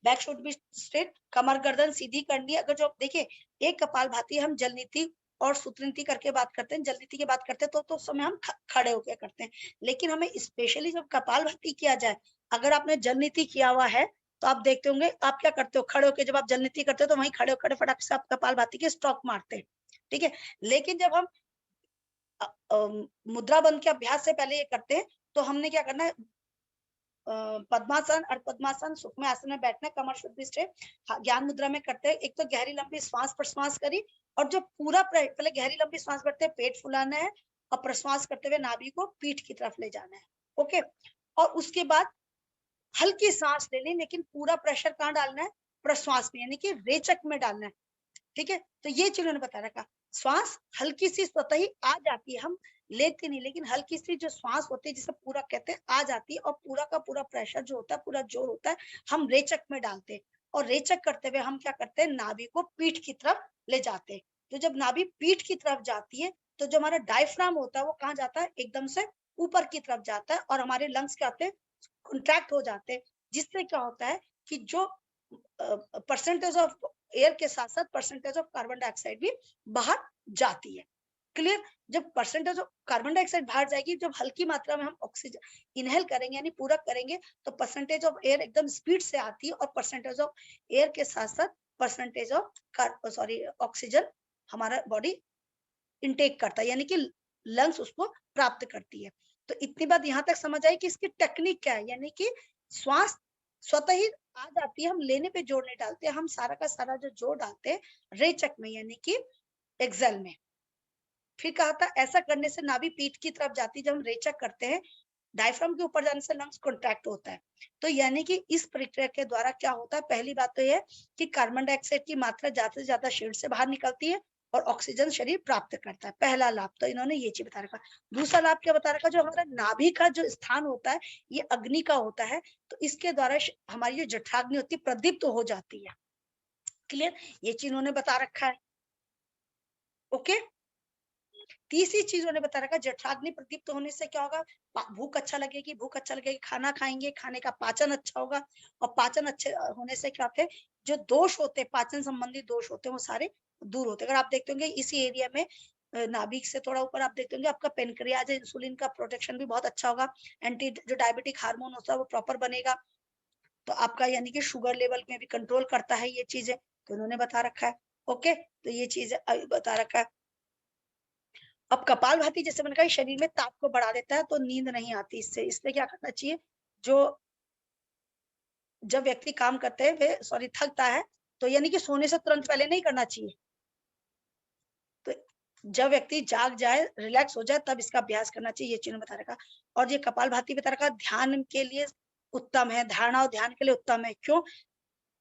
बैक शुड बी स्ट्रेट, कमर गर्दन सीधी करनी है। अगर जो देखिए एक कपालभाति हम जल नीति और सूत्र नीति करके बात करते हैं, जल नीति की बात करते हैं तो उस समय हम खड़े होकर करते हैं। लेकिन हमें स्पेशली जब कपालभाति किया जाए, अगर आपने जल नीति किया हुआ है तो आप देखते होंगे आप क्या करते हो, खड़े होकर जब आप जल नीति करते हो तो वहीं खड़े होकर फटाक से आप कपालभाति के स्ट्रोक मारते हैं, ठीक है। लेकिन जब हम मुद्रा बंद के अभ्यास से पहले ये करते हैं, तो हमने क्या करना है, पद्मासन और पद्मासन सुखमय आसन में बैठना, कमर शुद्ध भी स्ट्रेट, ज्ञान मुद्रा में करते हैं। एक तो गहरी लंबी श्वास प्रश्वास करी, और जो पूरा पहले गहरी लंबी श्वास करते हैं, पेट फुलाना है, और प्रश्वास करते हुए नाभि को पीठ की तरफ ले जाना है, ओके। और उसके बाद हल्की सांस लेनी, लेकिन पूरा प्रेशर कहाँ डालना है, प्रश्वास में, यानी कि रेचक में डालना है, ठीक है। तो ये चीज उन्होंने बता रखा। श्वास हल्की सी स्वतः ही आ जाती है, हम लेते नहीं, लेकिन हल्की सी जो श्वास होती है जिसे पूरा कहते हैं आ जाती है, और पूरा का पूरा प्रेशर जो होता है, पूरा जोर होता है, हम रेचक में डालते हैं। और रेचक करते हुए हम क्या करते हैं, नाभि को पीठ की तरफ ले जाते हैं। तो जब नाभि पीठ की तरफ जाती है, तो जो हमारा डायफ्राम होता है वो कहाँ जाता है, एकदम से ऊपर की तरफ जाता है, और हमारे लंग्स क्या होते हैं, कॉन्ट्रैक्ट हो जाते हैं। जिससे क्या होता है कि जो परसेंटेज ऑफ एयर के साथ साथ परसेंटेज ऑफ कार्बन डाइऑक्साइड भी बाहर जाती है, क्लियर। जब परसेंटेज ऑफ कार्बन डाइऑक्साइड बाहर जाएगी, जब हल्की मात्रा में हम ऑक्सीजन इनहेल करेंगे यानी पूरक करेंगे, तो परसेंटेज ऑफ एयर एकदम स्पीड से आती है, और परसेंटेज ऑफ एयर के साथ साथ परसेंटेज ऑफ ऑक्सीजन हमारा बॉडी इनटेक करता है, यानी कि लंग्स उसको प्राप्त करती है। तो इतनी बात यहाँ तक समझ आई कि इसकी टेक्निक क्या है, यानी कि श्वास स्वतः ही आ जाती है, हम लेने पे जोर नहीं डालते, हम सारा का सारा जो जोर डालते हैं रेचक में, यानी कि एक्सेल में। फिर कहा था ऐसा करने से नाभि पीठ की तरफ जाती है। जब हम रेचक करते हैं, डायफ्राम के ऊपर जाने से लंग्स कॉन्ट्रैक्ट होता है। तो यानी कि इस प्रक्रिया के द्वारा क्या होता है, पहली बात तो यह कि कार्बन डाइऑक्साइड की मात्रा ज्यादा से ज्यादा शरीर से बाहर निकलती है, और ऑक्सीजन शरीर प्राप्त करता है। पहला लाभ तो इन्होंने ये चीज बता रखा। दूसरा लाभ क्या बता रखा, जो हमारा नाभि का जो स्थान होता है ये अग्नि का होता है, तो इसके द्वारा हमारी जो जठराग्नि होती है प्रदीप्त हो जाती है, क्लियर, ये चीज उन्होंने बता रखा है। ओके, तीसरी चीज उन्होंने बता रखा, जठराग्नि प्रदीप्त होने से क्या होगा, भूख अच्छा लगेगी, भूख अच्छा लगेगी, खाना खाएंगे, खाने का पाचन अच्छा होगा, और पाचन अच्छे होने से क्या होते हैं, जो दोष होते हैं, पाचन संबंधी दोष होते हैं, वो सारे दूर होते हैं। अगर आप देखते होंगे इसी एरिया में नाभिक से थोड़ा ऊपर आप देखते होंगे आपका पेनक्रियाज है, इंसुलिन का प्रोटेक्शन भी बहुत अच्छा होगा, एंटी जो डायबिटिक हार्मोन होता है वो प्रॉपर बनेगा, तो आपका यानी कि शुगर लेवल में भी कंट्रोल करता है ये चीजें, तो उन्होंने बता रखा है। ओके, तो ये चीज बता रखा है। अब कपालभाति जैसे मैंने कहा शरीर में ताप को बढ़ा देता है, तो नींद नहीं आती इससे, इसलिए क्या करना चाहिए, जो जब व्यक्ति काम करते हैं वे सॉरी थकता है, तो यानी कि सोने से तुरंत पहले नहीं करना चाहिए, तो जब व्यक्ति जाग जाए, रिलैक्स हो जाए, तब इसका अभ्यास करना चाहिए, ये चीज बता रखा। और ये कपालभाति बता रखा ध्यान के लिए उत्तम है, धारणा और ध्यान के लिए उत्तम है। क्यों,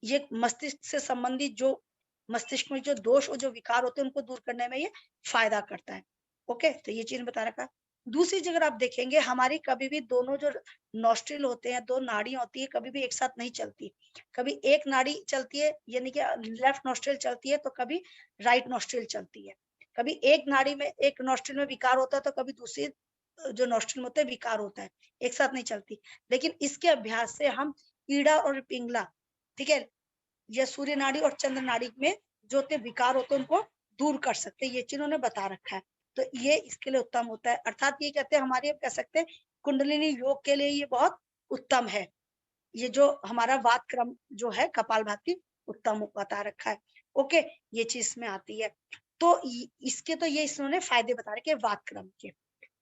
ये मस्तिष्क से संबंधित जो मस्तिष्क में जो दोष और जो विकार होते हैं उनको दूर करने में ये फायदा करता है। ओके, तो ये चीज बता रखा। दूसरी जगह आप देखेंगे हमारी कभी भी दोनों जो नॉस्ट्रिल होते हैं, दो नाड़ी होती है, कभी भी एक साथ नहीं चलती, कभी एक नाड़ी चलती है यानी कि लेफ्ट नॉस्ट्रिल चलती है, तो कभी राइट नॉस्ट्रिल चलती है, कभी एक नाड़ी में एक नॉस्ट्रिल में विकार होता है, तो कभी दूसरी जो नॉस्ट्रिल में होते हैं विकार होता है, एक साथ नहीं चलती। लेकिन इसके अभ्यास से हम ईड़ा और पिंगला, ठीक है, या सूर्य नाड़ी और चंद्र नाड़ी में जो होते विकार होते हैं उनको दूर कर सकते हैं, ये चीज उन्होंने बता रखा है, तो ये इसके लिए उत्तम होता है। अर्थात ये कहते हैं हमारे कह सकते हैं कुंडलिनी योग के लिए ये बहुत उत्तम है, ये जो हमारा वात क्रम जो है कपालभाति उत्तम बता रखा है। ओके, ये चीज में आती है, तो इसके तो ये इन्होंने फायदे बता रखे वात क्रम के,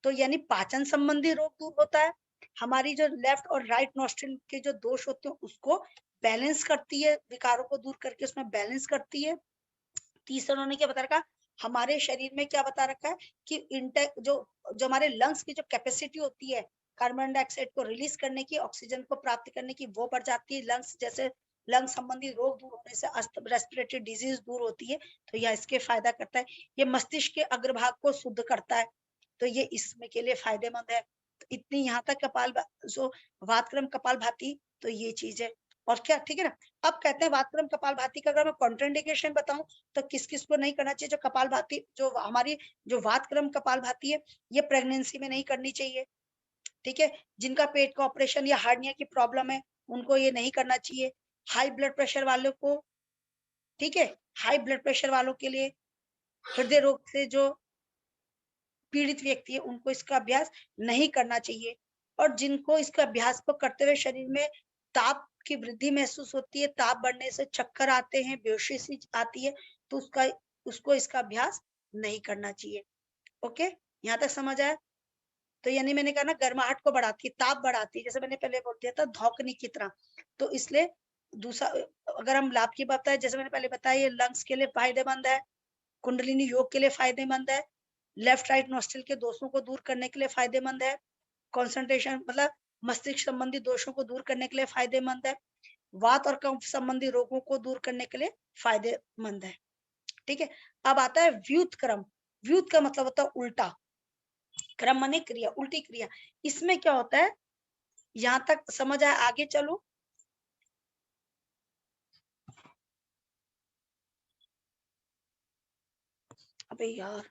तो यानी पाचन संबंधी रोग दूर होता है, हमारी जो लेफ्ट और राइट नॉस्ट्रिल के जो दोष होते हैं उसको बैलेंस करती है, विकारों को दूर करके उसमें बैलेंस करती है। तीसरा उन्होंने क्या बता रखा, हमारे शरीर में क्या बता रखा है कि इंटेक जो जो हमारे लंग्स की जो कैपेसिटी होती है कार्बन डाइऑक्साइड को रिलीज करने की, ऑक्सीजन को प्राप्त करने की, वो बढ़ जाती है। लंग्स जैसे लंग संबंधी रोग दूर होने से रेस्पिरेटरी डिजीज दूर होती है, तो यह इसके फायदा करता है। ये मस्तिष्क के अग्रभाग को शुद्ध करता है, तो ये इसमें के लिए फायदेमंद है। तो इतनी यहाँ तक कपाल जो वातक्रम कपालभाति, तो ये चीज है। और क्या, ठीक है ना। अब कहते हैं वातक्रम कपालभाति का अगर मैं कॉन्ट्राइंडिकेशन बताऊं तो किस किस को नहीं करना चाहिए, जो कपालभाति जो हमारी जो वातक्रम कपालभाति है ये प्रेगनेंसी में नहीं करनी चाहिए, ठीक है। जिनका पेट का ऑपरेशन या हार्निया की प्रॉब्लम है उनको ये नहीं करना चाहिए। हाई ब्लड प्रेशर वालों को, ठीक है, हाई ब्लड प्रेशर वालों के लिए, हृदय रोग से जो पीड़ित व्यक्ति है उनको इसका अभ्यास नहीं करना चाहिए। और जिनको इसका अभ्यास को करते हुए शरीर में ताप की वृद्धि महसूस होती है, ताप बढ़ने से चक्कर आते हैं, बेहोशी सी आती है, तो उसको इसका अभ्यास नहीं करना चाहिए। ओके, यहाँ तक समझ आया। तो यानी मैंने कहा ना गर्माहट को बढ़ाती है, ताप बढ़ाती है, जैसे मैंने पहले बोल दिया था धौकनी की तरह। तो इसलिए दूसरा अगर हम लाभ की बात बताए, जैसे मैंने पहले बताया ये लंग्स के लिए फायदेमंद है, कुंडलिनी योग के लिए फायदेमंद है, लेफ्ट राइट नोस्ट्रिल के दोषों को दूर करने के लिए फायदेमंद है, कंसंट्रेशन मतलब मस्तिष्क संबंधी दोषों को दूर करने के लिए फायदेमंद है, वात और कफ संबंधी रोगों को दूर करने के लिए फायदेमंद है, ठीक है। अब आता है व्युत क्रम। व्युत का मतलब होता है उल्टा, क्रम माने क्रिया, उल्टी क्रिया। इसमें क्या होता है, यहाँ तक समझ आया, आगे चलो। अबे यार,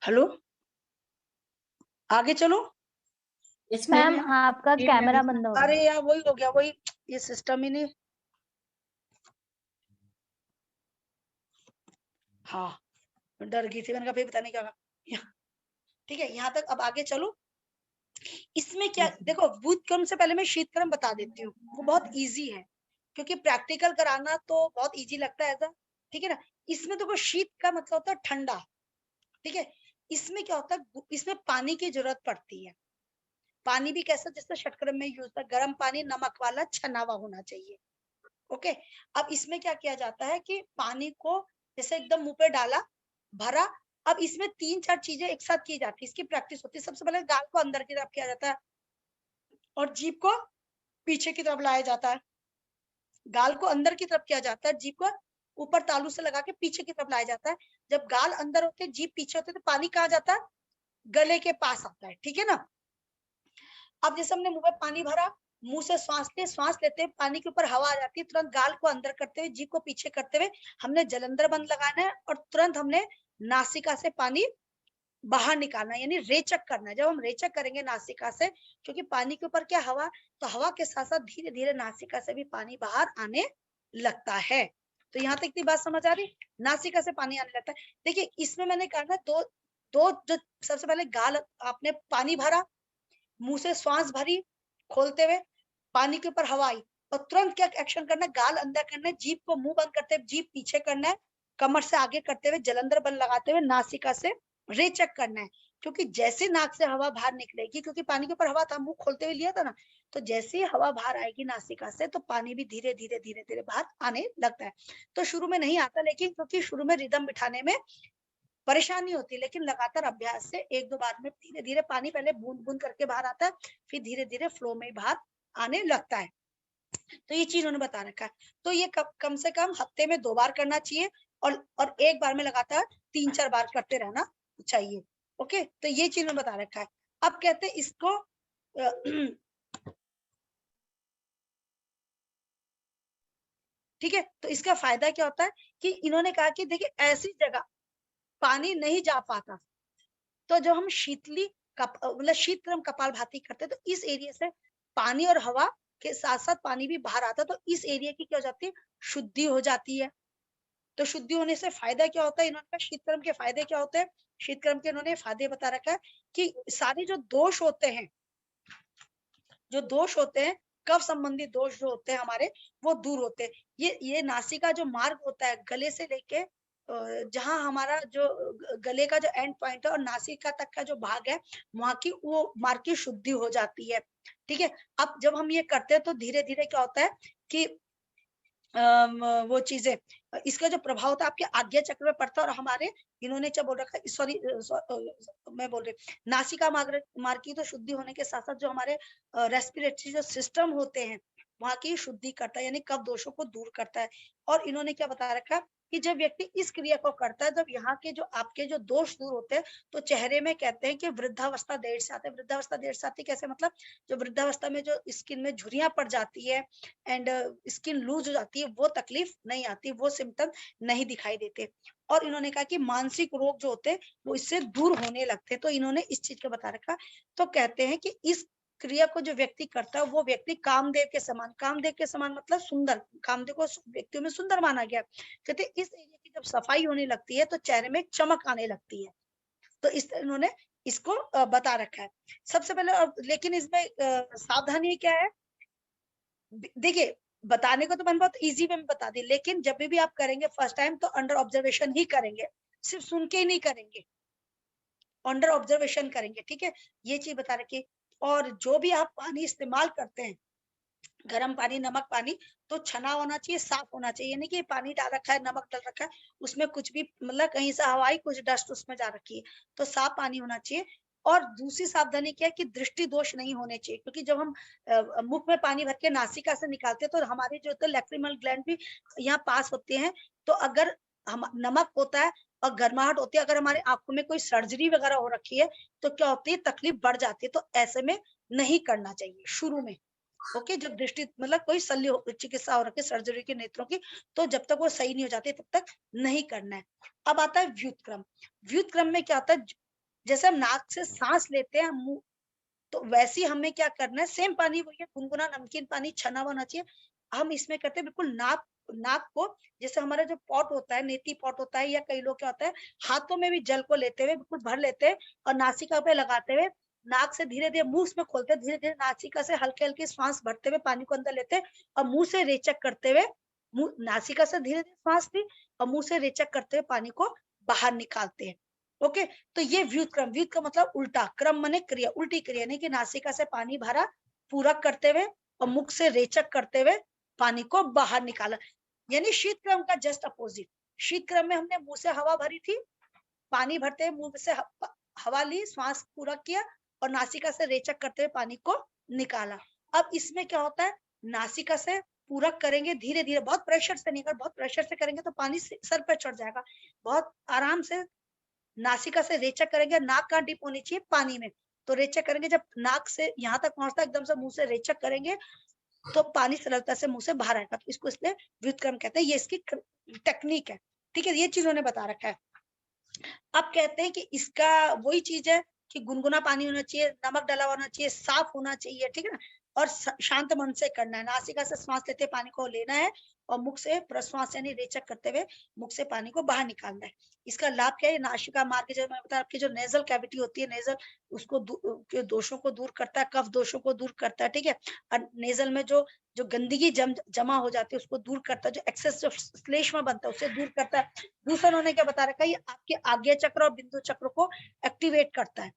हेलो, आगे चलो। मैम आपका कैमरा बंद हो गया। अरे यार वही हो गया, वही ये सिस्टम ही नहीं। हाँ, मैं डर गई थी, मैंने कहा भाई पता नहीं क्या होगा। ठीक है, यहाँ तक अब आगे चलो। इसमें क्या देखो, भूत क्रम से पहले मैं शीत क्रम बता देती हूँ, वो बहुत इजी है, क्योंकि प्रैक्टिकल कराना तो बहुत इजी लगता है ऐसा, ठीक है ना। इसमें देखो शीत का मतलब होता है ठंडा, ठीक है। इसमें क्या होता है, इसमें पानी की जरूरत पड़ती है। पानी भी कैसा, जैसे षटक्रम में यूज होता है, गर्म पानी नमक वाला छना हुआ होना चाहिए। ओके, अब इसमें क्या किया जाता है कि पानी को जैसे एकदम मुंह पे डाला, भरा। अब इसमें 3-4 चीजें एक साथ की जाती है, इसकी प्रैक्टिस होती है। सबसे पहले गाल को अंदर की तरफ किया जाता है और जीभ को पीछे की तरफ लाया जाता है। गाल को अंदर की तरफ किया जाता है, जीभ को ऊपर तालू से लगा के पीछे की तरफ लाया जाता है। जब गाल अंदर होते हैं, जीभ पीछे होते हैं, तो पानी कहाँ जाता है? गले के पास आता है, ठीक है ना। अब जैसे हमने मुंह में पानी भरा, मुंह से सांस लेते हैं, पानी के ऊपर हवा आ जाती है, तुरंत गाल को अंदर करते हुए, जीभ को पीछे करते हुए हमने जलंधर बंद लगाना है और तुरंत हमने नासिका से पानी बाहर निकालना है, यानी रेचक करना है। जब हम रेचक करेंगे नासिका से, क्योंकि पानी के ऊपर क्या हवा, तो हवा के साथ साथ धीरे धीरे नासिका से भी पानी बाहर आने लगता है। तो यहाँ तक की बात समझ आ रही? नासिका से पानी आने लगता है। देखिए इसमें मैंने कहा ना, दो जो सबसे पहले गाल आपने पानी भरा, मुंह से श्वास भरी खोलते हुए, पानी के ऊपर हवा आई, और तुरंत क्या एक्शन करना है? गाल अंदर करना है, जीभ को मुंह बंद करते हुए जीभ पीछे करना है, कमर से आगे करते हुए जलंधर बंद लगाते हुए नासिका से रेचक करना है। क्योंकि जैसे नाक से हवा बाहर निकलेगी, क्योंकि पानी के ऊपर हवा था, मुंह खोलते हुए लिया था ना, तो जैसे ही हवा बाहर आएगी नासिका से, तो पानी भी धीरे धीरे बाहर आने लगता है। तो शुरू में नहीं आता, लेकिन क्योंकि शुरू में रिदम बिठाने में परेशानी होती है, लेकिन लगातार अभ्यास से एक दो बार में धीरे धीरे पानी पहले बूंद बूंद करके बाहर आता है, फिर धीरे धीरे फ्लो में बाहर आने लगता है। तो ये चीज उन्होंने बता रखा है। तो ये कम से कम हफ्ते में 2 बार करना चाहिए, और एक बार में लगातार 3-4 बार करते रहना चाहिए। ओके, तो ये चीज उन्होंने बता रखा है। अब कहते हैं इसको ठीक है, तो इसका फायदा क्या होता है कि इन्होंने कहा कि देखिए ऐसी जगह पानी नहीं जा पाता, तो जब हम मतलब शीतक्रम कपालभाति करते हैं, तो इस एरिया से पानी और हवा के साथ साथ पानी भी बाहर आता है, तो इस एरिया की क्या हो जाती है? शुद्धि हो जाती है। तो शुद्धि होने से फायदा क्या होता है? इन्होंने कहा शीतक्रम के फायदे क्या होते हैं। शीतक्रम के इन्होंने फायदे बता रखा है कि सारे जो दोष होते हैं, कफ संबंधी दोष जो होते हैं हमारे, वो दूर होते हैं। ये नासिका जो मार्ग होता है, गले से लेके जहां हमारा जो गले का जो एंड पॉइंट है और नासिका तक का जो भाग है, वहां की वो मार्ग की शुद्धि हो जाती है। ठीक है, अब जब हम ये करते हैं तो धीरे धीरे क्या होता है कि वो चीजें, इसका जो प्रभाव होता है आपके आज्ञा चक्र में पड़ता है, और हमारे इन्होंने क्या बोल रखा है, सॉरी मैं बोल रही, नासिका मार्ग की तो शुद्धि होने के साथ साथ जो हमारे रेस्पिरेटरी जो सिस्टम होते हैं, वहां की शुद्धि करता है, यानी कफ दोषों को दूर करता है। और इन्होंने क्या बता रखा कि जब व्यक्ति इस क्रिया को करता है, जब यहाँ के जो आपके जो दोष दूर होते हैं, तो चेहरे में कहते हैं कि वृद्धावस्था देर से आते हैं। वृद्धावस्था देर से आती कैसे? मतलब जो वृद्धावस्था में जो स्किन में झुर्रियां पड़ जाती है एंड स्किन लूज हो जाती है, वो तकलीफ नहीं आती, वो सिम्टम नहीं दिखाई देते। और इन्होंने कहा कि मानसिक रोग जो होते हैं वो इससे दूर होने लगते हैं। तो इन्होंने इस चीज को बता रखा। तो कहते हैं कि इस क्रिया को जो व्यक्ति करता है, वो व्यक्ति कामदेव के समान मतलब सुंदर, कामदेव को व्यक्तियों में सुंदर माना गया। कहते इस एरिया की जब सफाई होने लगती है, तो चेहरे में चमक आने लगती है। तो इस इन्होंने इसको बता रखा है। सबसे पहले, लेकिन इसमें सावधानी क्या है? देखिए, बताने को तो मैंने बहुत इजी वे में बता दी, लेकिन जब भी आप करेंगे फर्स्ट टाइम, तो अंडर ऑब्जर्वेशन ही करेंगे, सिर्फ सुन के ही नहीं करेंगे, अंडर ऑब्जर्वेशन करेंगे। ठीक है, ये चीज बता रखी। और जो भी आप पानी इस्तेमाल करते हैं, गर्म पानी, नमक पानी, तो छना होना चाहिए, साफ होना चाहिए। यानी कि पानी डाल रखा है, नमक डाल रखा है, उसमें कुछ भी मतलब कहीं से हवाई कुछ डस्ट उसमें जा रखी है, तो साफ पानी होना चाहिए। और दूसरी सावधानी क्या है कि दृष्टि दोष नहीं होने चाहिए, क्योंकि जब हम मुख में पानी भर के नासिका से निकालते हैं, तो हमारी जो तो लैक्रिमल ग्लैंड भी यहाँ पास होते हैं। तो अगर हम नमक होता है और गर्माहट होती है, अगर हमारे आंखों में कोई सर्जरी वगैरह हो रखी है, तो क्या होती है? तकलीफ बढ़ जाती है। तो ऐसे में नहीं करना चाहिए शुरू में। ओके, जब दृष्टि मतलब कोई शल्य चिकित्सा हो रखी है सर्जरी के नेत्रों की, तो जब तक वो सही नहीं हो जाती तब तक नहीं करना है। अब आता है व्युत्क्रम। व्युत्क्रम में क्या होता है? जैसे हम नाक से सांस लेते हैं मुंह, तो वैसे ही हमें क्या करना है? सेम पानी वही है, गुनगुना नमकीन पानी, छना होना चाहिए। हम इसमें करते हैं बिल्कुल नाक को, जैसे हमारा जो पॉट होता है, नेति पॉट होता है, या कई लोग क्या होता है हाथों में भी जल को लेते हुए बिल्कुल भर लेते हैं, और नासिका पे लगाते हुए नाक से धीरे धीरे मुंह उसमें खोलते हैं, धीरे धीरे नासिका से हल्के हल्के श्वास भरते हुए पानी को अंदर लेते हैं, और मुंह से रेचक करते हुए, मुंह नासिका से धीरे धीरे श्वास ली और मुंह से रेचक करते हुए पानी को बाहर निकालते हैं। ओके, तो ये व्युत्क्रम, व्युत्क्रम मतलब उल्टा, क्रम माने क्रिया, उल्टी क्रिया, नहीं कि नासिका से पानी भरा पूरक करते हुए और मुख से रेचक करते हुए पानी को बाहर निकाला, यानी शीतक्रम का जस्ट अपोजिट। शीतक्रम में हमने मुंह से हवा भरी थी, पानी भरते हुए मुंह से हवा ली, श्वास पूरक किया, और नासिका से रेचक करते हुए पानी को निकाला। अब इसमें क्या होता है? नासिका से पूरक करेंगे धीरे धीरे, बहुत प्रेशर से नहीं, अगर बहुत प्रेशर से करेंगे तो पानी सर पे चढ़ जाएगा। बहुत आराम से नासिका से रेचक करेंगे, नाक कहाँ डिप होनी चाहिए पानी में, तो रेचक करेंगे, जब नाक से यहाँ तक पहुंचता है एकदम से मुंह से रेचक करेंगे तो पानी सरलता से मुंह से बाहर आएगा, तो इसको इसलिए व्युत्क्रम कहते हैं। ये इसकी टेक्निक है, ठीक है, ये चीज उन्होंने बता रखा है। अब कहते हैं कि इसका वही चीज है कि गुनगुना पानी होना चाहिए, नमक डला होना चाहिए, साफ होना चाहिए, ठीक है ना, और शांत मन से करना है। नासिका से श्वास लेते पानी को लेना है और मुख से प्रश्वास यानी रेचक करते हुए मुख से पानी को बाहर निकालना है। इसका लाभ क्या है, नासिका मार्ग जो मैं बता, आपकी जो नेजल कैविटी होती है, नेजल उसको के दोषों को दूर करता है, कफ दोषों को दूर करता है, ठीक है, और नेजल में जो जो गंदगी जमा हो जाती है उसको दूर करता है, जो एक्सेस जो श्लेष्मा बनता है उससे दूर करता है। दूसरा उन्होंने क्या बता रखा है, ये आपके आज्ञा चक्र और बिंदु चक्र को एक्टिवेट करता है।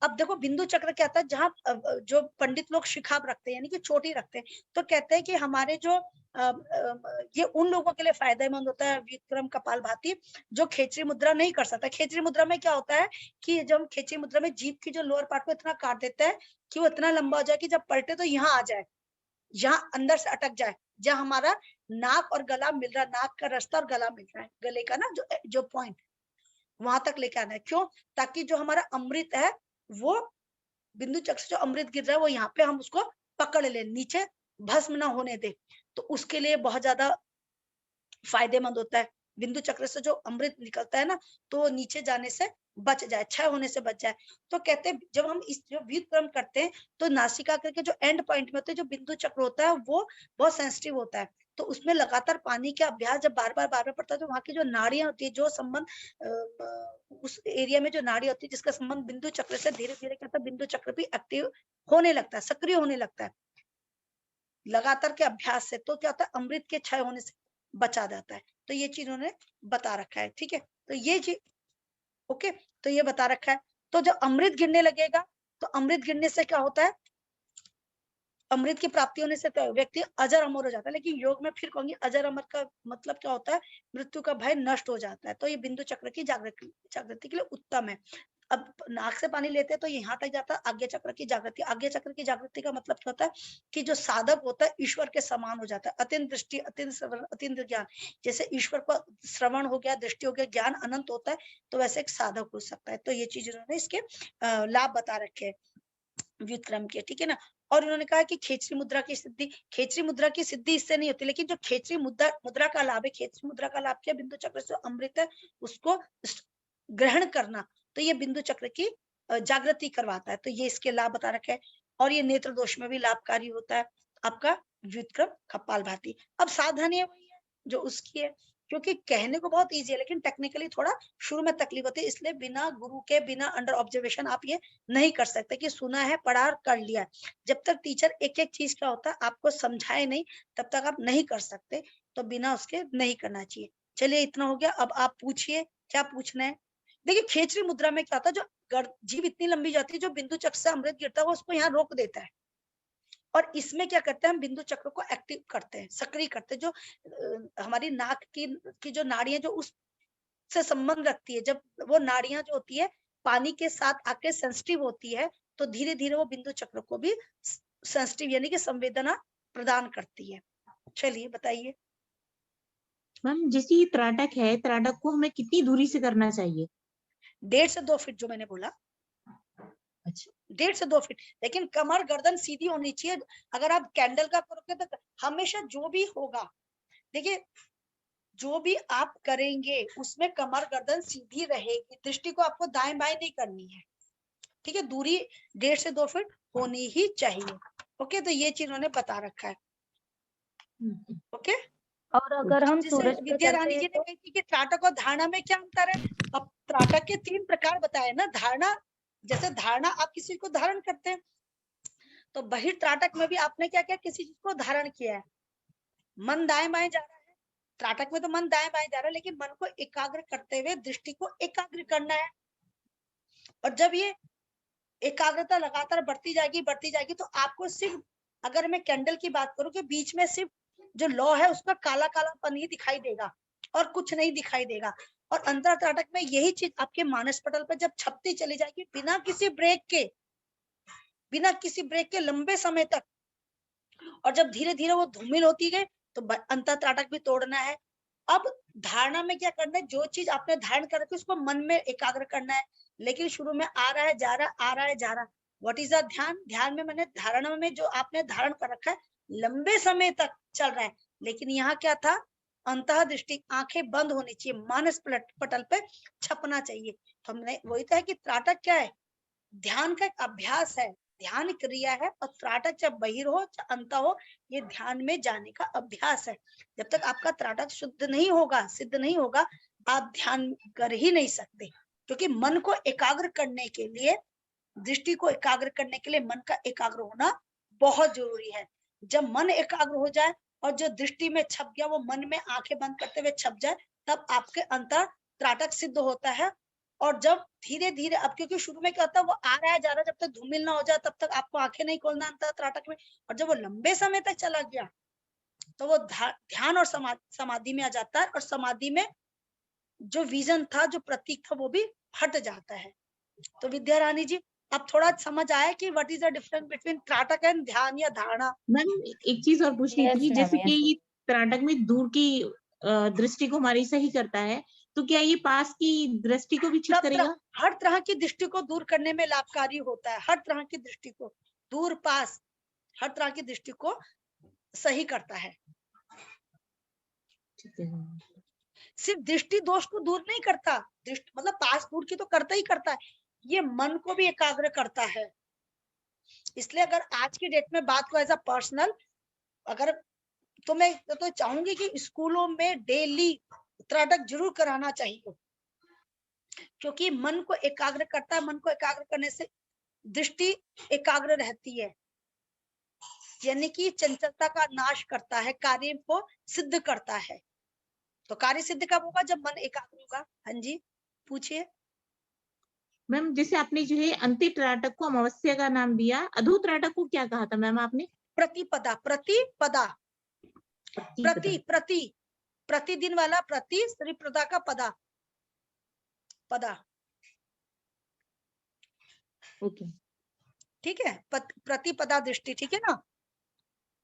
अब देखो बिंदु चक्र क्या होता है, जहाँ जो पंडित लोग शिखाब रखते हैं यानी कि चोटी रखते हैं, तो कहते हैं कि हमारे जो ये उन लोगों के लिए फायदेमंद होता है विक्रम कपालभाति जो खेचरी मुद्रा नहीं कर सकता। खेचरी मुद्रा में क्या होता है कि जब खेचरी मुद्रा में जीभ की जो लोअर पार्ट को इतना काट देता है कि वो इतना लंबा हो जाए कि जब पलटे तो यहाँ आ जाए, यहाँ अंदर से अटक जाए, जहाँ हमारा नाक और गला मिल रहा है, नाक का रास्ता और गला मिल रहा है, गले का ना जो पॉइंट वहां तक लेके आना है। क्यों? ताकि जो हमारा अमृत है वो बिंदु चक्र से जो अमृत गिर रहा है वो यहाँ पे हम उसको पकड़ ले, नीचे भस्म ना होने दे, तो उसके लिए बहुत ज्यादा फायदेमंद होता है। बिंदु चक्र से जो अमृत निकलता है ना तो नीचे जाने से बच जाए, क्षय होने से बच जाए। तो कहते हैं जब हम इस जो व्युत्क्रम करते हैं तो नासिका के जो एंड पॉइंट में होते हैं, जो बिंदु चक्र होता है वो बहुत सेंसिटिव होता है, तो उसमें लगातार पानी का अभ्यास जब बार बार पड़ता है तो वहां की जो नाड़ियां होती है, जो संबंध उस एरिया में जो नाड़ी होती है जिसका संबंध बिंदु चक्र से, धीरे धीरे क्या होता है बिंदु चक्र भी एक्टिव होने लगता है, सक्रिय होने लगता है लगातार के अभ्यास से। तो क्या होता है अमृत के क्षय होने से बचा जाता है। तो ये चीज उन्होंने बता रखा है, ठीक है, तो ये चीज ओके, तो ये बता रखा है। तो जब अमृत गिरने लगेगा तो अमृत गिरने से क्या होता है, अमृत की प्राप्ति होने से तो व्यक्ति अजर अमर हो जाता है। लेकिन योग में फिर कहूंगी अजर अमर का मतलब क्या होता है, मृत्यु का भय नष्ट हो जाता है। तो ये बिंदु चक्र की जागृति के लिए उत्तम है। अब नाक से पानी लेते हैं तो यहाँ तक जाता है आज्ञा चक्र की जागृति। आज्ञा चक्र की जागृति का मतलब क्या होता है कि जो साधक होता है ईश्वर के समान हो जाता है, अत्यंत दृष्टि, अत्यंत श्रवण, अत्यंत ज्ञान। जैसे ईश्वर को श्रवण हो गया, दृष्टि हो गया, ज्ञान अनंत होता है, तो वैसे एक साधक हो सकता है। तो ये चीज उन्होंने इसके लाभ बता रखे हैं व्युत्क्रम के, ठीक है ना। और उन्होंने कहा कि खेचरी मुद्रा की सिद्धि, खेचरी मुद्रा की सिद्धि इससे नहीं होती, लेकिन जो खेचरी मुद्रा का लाभ है, खेचरी मुद्रा का लाभ क्या, बिंदु चक्र से अमृत है उसको ग्रहण करना, तो ये बिंदु चक्र की जागृति करवाता है। तो ये इसके लाभ बता रखे हैं। और ये नेत्र दोष में भी लाभकारी होता है आपका व्युत्क्रम कपालभाति। अब सावधानी वही है जो उसकी है, क्योंकि कहने को बहुत इजी है लेकिन टेक्निकली थोड़ा शुरू में तकलीफ होती है, इसलिए बिना गुरु के, बिना अंडर ऑब्जर्वेशन आप ये नहीं कर सकते कि सुना है, पढ़ा और कर लिया। जब तक टीचर एक एक चीज का होता है आपको समझाए नहीं तब तक आप नहीं कर सकते, तो बिना उसके नहीं करना चाहिए। चलिए इतना हो गया, अब आप पूछिए क्या पूछना है। देखिए खेचरी मुद्रा में क्या होता है, जो जीभ इतनी लंबी जाती है, जो बिंदु चक्र से अमृत गिरता है वो उसको यहाँ रोक देता है, और इसमें क्या करते हैं हम बिंदु चक्र को एक्टिव करते हैं, सक्रिय करते हैं। जो हमारी नाक की जो नाड़ियां जो उस से संबंध रखती है, जब वो नाड़ियां जो होती है पानी के साथ आके सेंसिटिव होती है तो धीरे धीरे वो बिंदु चक्र को भी सेंसिटिव यानी कि संवेदना प्रदान करती है। चलिए बताइए। मैम जैसे ये त्राटक है, त्राटक को हमें कितनी दूरी से करना चाहिए? 1.5 से 2 फीट जो मैंने बोला। अच्छा, 1.5 से 2 फीट, लेकिन कमर गर्दन सीधी होनी चाहिए। अगर आप कैंडल का करोगे तो हमेशा जो भी होगा, देखिए जो भी आप करेंगे उसमें कमर गर्दन सीधी रहेगी, दृष्टि को आपको दाएं बाएं नहीं करनी है, ठीक है, दूरी 1.5 से 2 फीट होनी ही चाहिए। ओके, तो ये चीज उन्होंने बता रखा है। ओके, और अगर हम जैसे सूरज पे विद्या करते रानी हैं जी ने तो कही थी कि त्राटक और धारणा में क्या अंतर है। अब त्राटक के 3 प्रकार बताए ना, धारणा, जैसे धारणा आप किसी को धारण करते हैं, तो बहिर्त्राटक में भी आपने क्या किया, किसी चीज को धारण किया है, मन दाएं बाएं जा रहा है। त्राटक में तो मन दाएं बाएं जा रहा है, लेकिन मन को एकाग्र करते हुए दृष्टि को एकाग्र करना है। और जब ये एकाग्रता लगातार बढ़ती जाएगी तो आपको सिर्फ, अगर मैं कैंडल की बात करूं, कि बीच में सिर्फ जो लौ है उसका काला कालापन ही दिखाई देगा और कुछ नहीं दिखाई देगा। और अंतर त्राटक में यही चीज आपके मानस पटल पर जब छपती चली जाएगी बिना किसी ब्रेक के लंबे समय तक, और जब धीरे धीरे वो धूमिल होती गई तो अंतःत्राटक भी तोड़ना है। अब धारणा में क्या करना है, जो चीज आपने धारण कर रखी उसको मन में एकाग्र करना है। लेकिन शुरू में आ रहा है जा रहा, आ रहा है जा रहा। व्हाट इज द ध्यान? ध्यान में मैंने धारणा में जो आपने धारण कर रखा है लंबे समय तक चल रहा है। लेकिन यहाँ क्या था, अंतः दृष्टि, आंखें बंद होनी चाहिए, मानस पटल पे छपना चाहिए। तो हमने वही तो है कि त्राटक क्या है, ध्यान का एक अभ्यास है, ध्यान क्रिया है। और त्राटक चाहे बहिर हो चाहे अंत हो, ये ध्यान में जाने का अभ्यास है। जब तक आपका त्राटक शुद्ध नहीं होगा, सिद्ध नहीं होगा, आप ध्यान कर ही नहीं सकते। क्योंकि मन को एकाग्र करने के लिए, दृष्टि को एकाग्र करने के लिए मन का एकाग्र होना बहुत जरूरी है। जब मन एकाग्र हो जाए और जो दृष्टि में छप गया वो मन में आंखें बंद करते हुए छप जाए, तब आपके अंतर त्राटक सिद्ध होता है। और जब धीरे धीरे, अब क्योंकि शुरू में क्या होता है, वो आ रहा है जा रहा है, जब तक धूमिल ना हो जाए तब तक आपको आंखें नहीं खोलना अंतर त्राटक में। और जब वो लंबे समय तक चला गया तो वो ध्यान और समाधि में आ जाता है। और समाधि में जो विजन था, जो प्रतीक था, वो भी हट जाता है। तो विद्या रानी जी, अब थोड़ा समझ आया कि what is the difference between trataka and dhyana या धारणा? मैम एक चीज और पूछनी Yes, थी, ma'am, जैसे कि yes. ये त्राटक में दूर की दृष्टि को हमारी सही करता है, तो क्या ये पास की दृष्टि को भी ठीक सब करेगा? हर तरह की दृष्टि को दूर करने में लाभकारी होता है। हर तरह की दृष्टि को दूर पास, हर तरह की दृष्टि को सही करता है। ठीक है। सिर्फ दृष्टि दोष को दूर नहीं करता, दृष्टि मतलब पास दूर की तो करता ही करता है, ये मन को भी एकाग्र करता है। इसलिए अगर आज की डेट में बात को एज अ पर्सनल, अगर तो मैं तो चाहूंगी कि स्कूलों में डेली त्राटक जरूर कराना चाहिए। क्योंकि मन को एकाग्र करता है। मन को एकाग्र करने से दृष्टि एकाग्र रहती है, यानी कि चंचलता का नाश करता है, कार्य को सिद्ध करता है। तो कार्य सिद्ध कब होगा? जब मन एकाग्र होगा। हाँ जी, पूछिए। मैम जैसे आपने जो है अंत्य त्राटक को अमावस्या का नाम दिया, अधो त्राटक को क्या कहा था मैम आपने? प्रतिपदा, प्रतिपदा, प्रति प्रति प्रतिदिन वाला प्रति, श्री प्रदा का पदा, पदा। ओके, ठीक है, प्रतिपदा दृष्टि, ठीक है ना?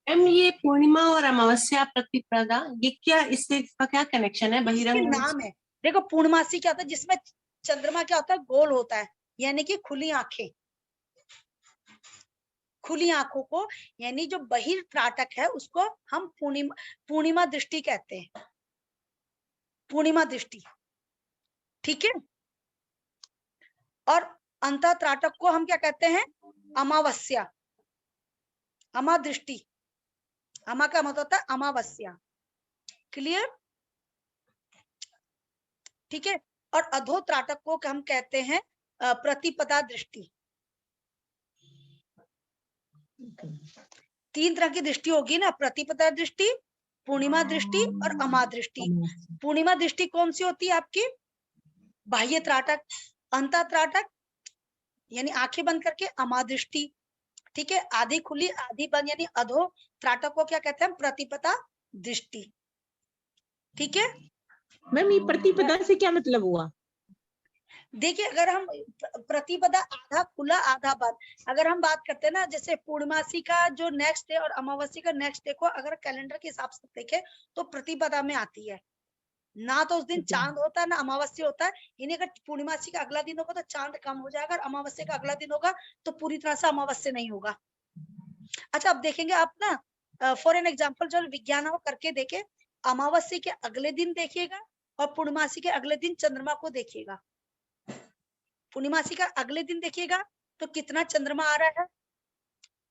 मैम ये पूर्णिमा और अमावस्या प्रतिपदा, ये क्या, इससे इसका क्या कनेक्शन है? इसके बहिरंग नाम है। देखो पूर्णमासी क्या होता है, जिसमें चंद्रमा क्या होता है, गोल होता है, यानी कि खुली आंखें। खुली आंखों को, यानी जो बहिर त्राटक है उसको हम पूर्णिमा दृष्टि कहते हैं, पूर्णिमा दृष्टि। ठीक है। और अंतः त्राटक को हम क्या कहते हैं? अमावस्या, अमा दृष्टि। अमा का मतलब होता है अमावस्या। क्लियर? ठीक है। और अधो त्राटक को हम कहते हैं प्रतिपदा दृष्टि। तीन तरह की दृष्टि होगी ना, प्रतिपदा दृष्टि, पूर्णिमा दृष्टि और अमा दृष्टि। पूर्णिमा दृष्टि कौन सी होती है आपकी? बाह्य त्राटक, अंतः त्राटक यानी आंखें बंद करके अमा दृष्टि। ठीक है, आधी खुली आधी बंद, यानी अधो त्राटक को क्या कहते हैं? प्रतिपदा दृष्टि। ठीक है मैम ये प्रतिपदा से क्या मतलब हुआ? देखिए, अगर हम प्रतिपदा आधा खुला आधा बंद, अगर हम बात करते हैं ना, जैसे पूर्णमासी का जो नेक्स्ट डे और अमावस्या का नेक्स्ट डे को अगर कैलेंडर के हिसाब से देखें तो प्रतिपदा में आती है ना। तो उस दिन चांद होता है ना अमावस्या होता है। यानी अगर पूर्णिमासी का अगला दिन होगा तो चांद कम हो जाएगा, और अमावस्या का अगला दिन होगा तो पूरी तरह से अमावस्या नहीं होगा। अच्छा, अब देखेंगे आप ना, फॉर एन एग्जाम्पल, जो विज्ञान हो करके देखे, अमावस्या के अगले दिन देखिएगा और पूर्णिमासी के अगले दिन चंद्रमा को देखिएगा। पूर्णिमासी का अगले दिन देखिएगा तो कितना चंद्रमा आ रहा है,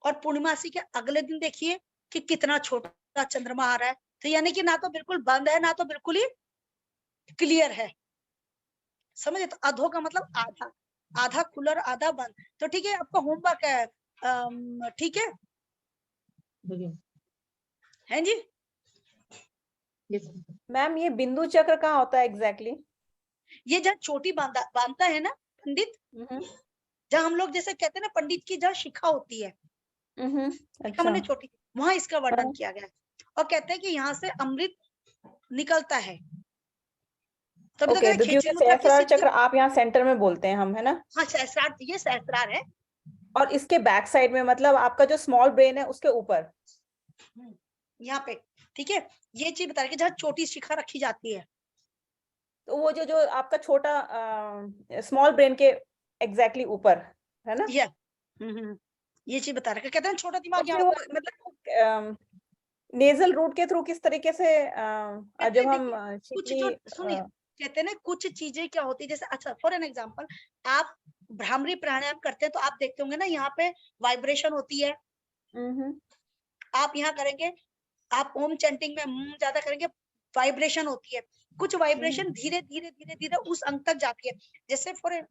और पूर्णिमासी के अगले दिन देखिए कि कितना छोटा चंद्रमा आ रहा है। तो यानी कि ना तो बिल्कुल बंद है ना तो बिल्कुल ही क्लियर है। समझे? तो अधो का मतलब आधा, आधा खुला और आधा बंद। तो ठीक है, आपका होमवर्क है। ठीक है जी? मैम ये बिंदु चक्र कहाँ होता है एग्जैक्टली? ये जहाँ चोटी बांधता है ना पंडित, जहाँ हम लोग जैसे कहते हैं ना पंडित की जहाँ शिखा होती है, शिखा माने छोटी, वहां इसका वर्णन किया गया है। और कहते हैं कि यहाँ से अमृत निकलता है। तभी ओके, तो क्योंकि सहस्रार चक्र आप यहाँ सेंटर में बोलते हैं हम, है ना? हाँ, सहस्रार, ये सहस्रार है। और इसके बैक साइड में, मतलब आपका जो स्मॉल ब्रेन है उसके ऊपर। यहाँ पे, ठीक है, ये चीज बता रही है कि जहाँ छोटी शिखा रखी जाती है। तो वो जो जो आपका छोटा स्मॉल ब्रेन के एग्जैक्टली ऊपर है ना? ये ये चीज बता रहा है, कहते हैं छोटा तो दिमाग फिर यहाँ वो होता है। मतलब नेजल रूट के थ्रू किस तरीके से कहते जब हैं हम देखिए, कुछ छिपली जो सुनिए, कहते हैं ना कुछ चीजें क्या होती है, जैसे अच्छा फॉर एन एग्जांपल, आप भ्रामरी प्राणायाम करते हैं तो आप देखते होंगे ना यहाँ पे वाइब्रेशन होती है। आप यहाँ करेंगे, आप ओम चैंटिंग में ज्यादा करेंगे, वाइब्रेशन होती है। कुछ वाइब्रेशन धीरे धीरे धीरे धीरे उस अंक तक जाती है। जैसे फॉर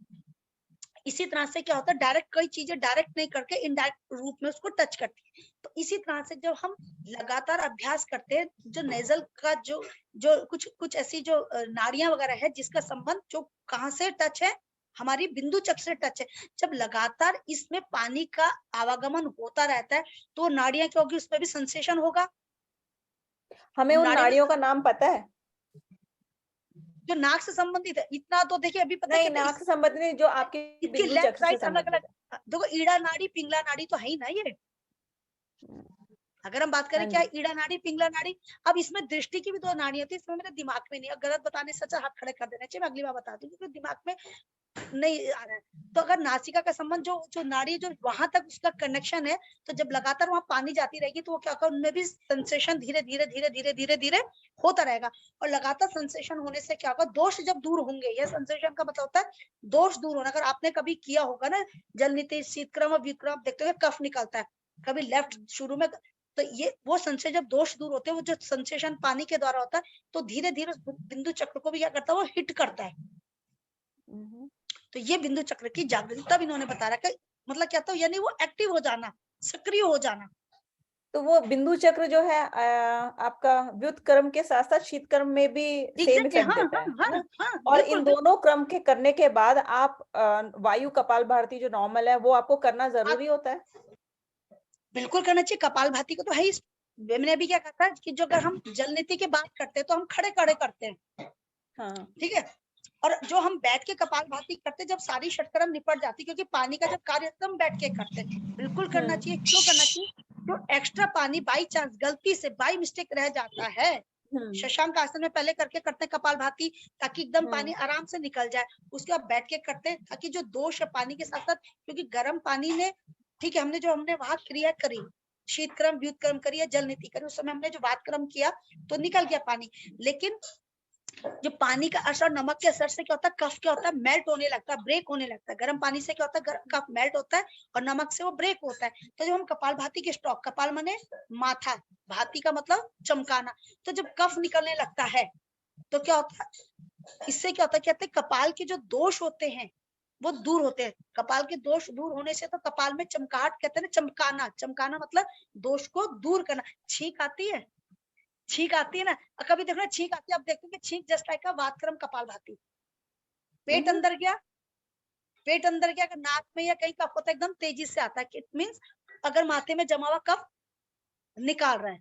इसी तरह से क्या होता है, डायरेक्ट कई चीजें डायरेक्ट नहीं करके इनडायरेक्ट रूप में उसको टच करती है। तो इसी तरह से जब हम लगातार अभ्यास करते हैं, जो नेजल का जो जो कुछ कुछ ऐसी जो नाड़ियां वगैरह है जिसका संबंध जो कहाँ से टच है, हमारी बिंदु चक्र से टच है। जब लगातार इसमें पानी का आवागमन होता रहता है तो नाड़ियां क्या होगी, उसमें भी सेंसेशन होगा। हमें उन नाड़ियों नाड़ियों में का नाम पता है? जो नाक से संबंधित है, इतना तो देखिए अभी पता नहीं, है नाक से संबंधित नहीं, जो आपके इसकी बिंदु लेफ्ट चक्र से राइट अलग संबंधित। अलग, देखो ईड़ा नाड़ी पिंगला नाड़ी तो है ही ना ये। अगर हम बात करें हाँ क्या जी। ईड़ा नाड़ी पिंगला नाड़ी, अब इसमें दृष्टि की भी दो नाड़ी होती है, इसमें मेरे दिमाग में नहीं है, गलत बताने से अच्छा हाथ खड़े कर देना चाहिए, मैं अगली बार बता दूं क्योंकि दिमाग में नहीं आ रहा है। तो अगर नासिका का संबंध जो जो नाड़ी जो वहां तक उसका कनेक्शन है, तो जब लगातार वहां पानी जाती रहेगी तो वो क्या होगा, उनमें भी सेंसेशन धीरे धीरे धीरे धीरे धीरे धीरे होता रहेगा। और लगातार सेंसेशन होने से क्या होगा, दोष जब दूर होंगे, यह सेंसेशन का मतलब होता है दोष दूर होना। अगर आपने कभी किया होगा ना जलनीति शीतक्रम और विक्रम, देखते हुए कफ निकलता है कभी लेफ्ट शुरू में, तो ये वो सेंसेशन जब दोष दूर होते हैं, वो जो सेंसेशन पानी के द्वारा होता है, तो धीरे धीरे बिंदु चक्र को भी क्या करता है, वो हिट करता है। तो ये बिंदु चक्र की जागरूकता भी इन्होंने बता रखा है, मतलब क्या था, यानी वो एक्टिव हो जाना, सक्रिय हो जाना। तो वो बिंदु चक्र जो है आपका व्युत्क्रम के साथ साथ शीतक्रम में भी सेम एग्जैक्टली, इफेक्ट हाँ देता हाँ है ना? हाँ, और बिल्कुल इन बिल्कुल। दोनों क्रम के करने के बाद आप वायु कपालभाति जो नॉर्मल है वो आपको करना जरूरी होता है? बिल्कुल करना चाहिए, कपालभाति को तो है ही। मैंने भी क्या कहा था कि जो अगर हम जल नीति की बात करते हैं तो हम खड़े खड़े करते हैं, हाँ। ठीक है, और जो हम बैठ के कपालभाति करते हैं जब सारी षटक्रम निपट जाती, क्योंकि पानी का जब कार्य हम बैठ के करते हैं, बिल्कुल करना चाहिए। क्यों करना चाहिए, जो एक्स्ट्रा पानी बाई चांस गलती से बाई मिस्टेक रह जाता है, शशांक आसन में पहले करके करते हैं कपालभाति ताकि एकदम पानी आराम से निकल जाए, उसके बाद बैठ के करते हैं ताकि जो दोष है पानी के साथ साथ, क्योंकि गर्म पानी ने, ठीक है, हमने वहां क्रिया करी, शीतक्रम व्युत्क्रम करी या जल नीति करी, उस समय हमने जो वातक्रम किया तो निकल गया पानी। लेकिन जो पानी का असर नमक के असर से क्या होता है, कफ क्या होता है, मेल्ट होने लगता है, ब्रेक होने लगता है। गर्म पानी से क्या होता है, कफ मेल्ट होता है और नमक से वो ब्रेक होता है। तो जब हम कपालभाति के स्ट्रोक, कपाल माने माथा, भाती का मतलब चमकाना, तो जब कफ निकलने लगता है तो क्या होता है, इससे क्या होता है, कहते हैं कपाल के जो दोष होते हैं वो दूर होते हैं। कपाल के दोष दूर होने से तो कपाल में चमकाहट, कहते हैं ना, चमकाना, चमकाना मतलब दोष को दूर करना। छींक आती है, छींक आती है ना, कभी देखो छींक आती है, आप देखते हैं कि छींक जस्ट लाइक वातक्रम कपालभाति। पेट अंदर गया, पेट अंदर गया, अगर नाक में या कहीं कफ होता है एकदम तेजी से आता है, इट मींस अगर माथे में जमा हुआ कफ निकाल रहा है,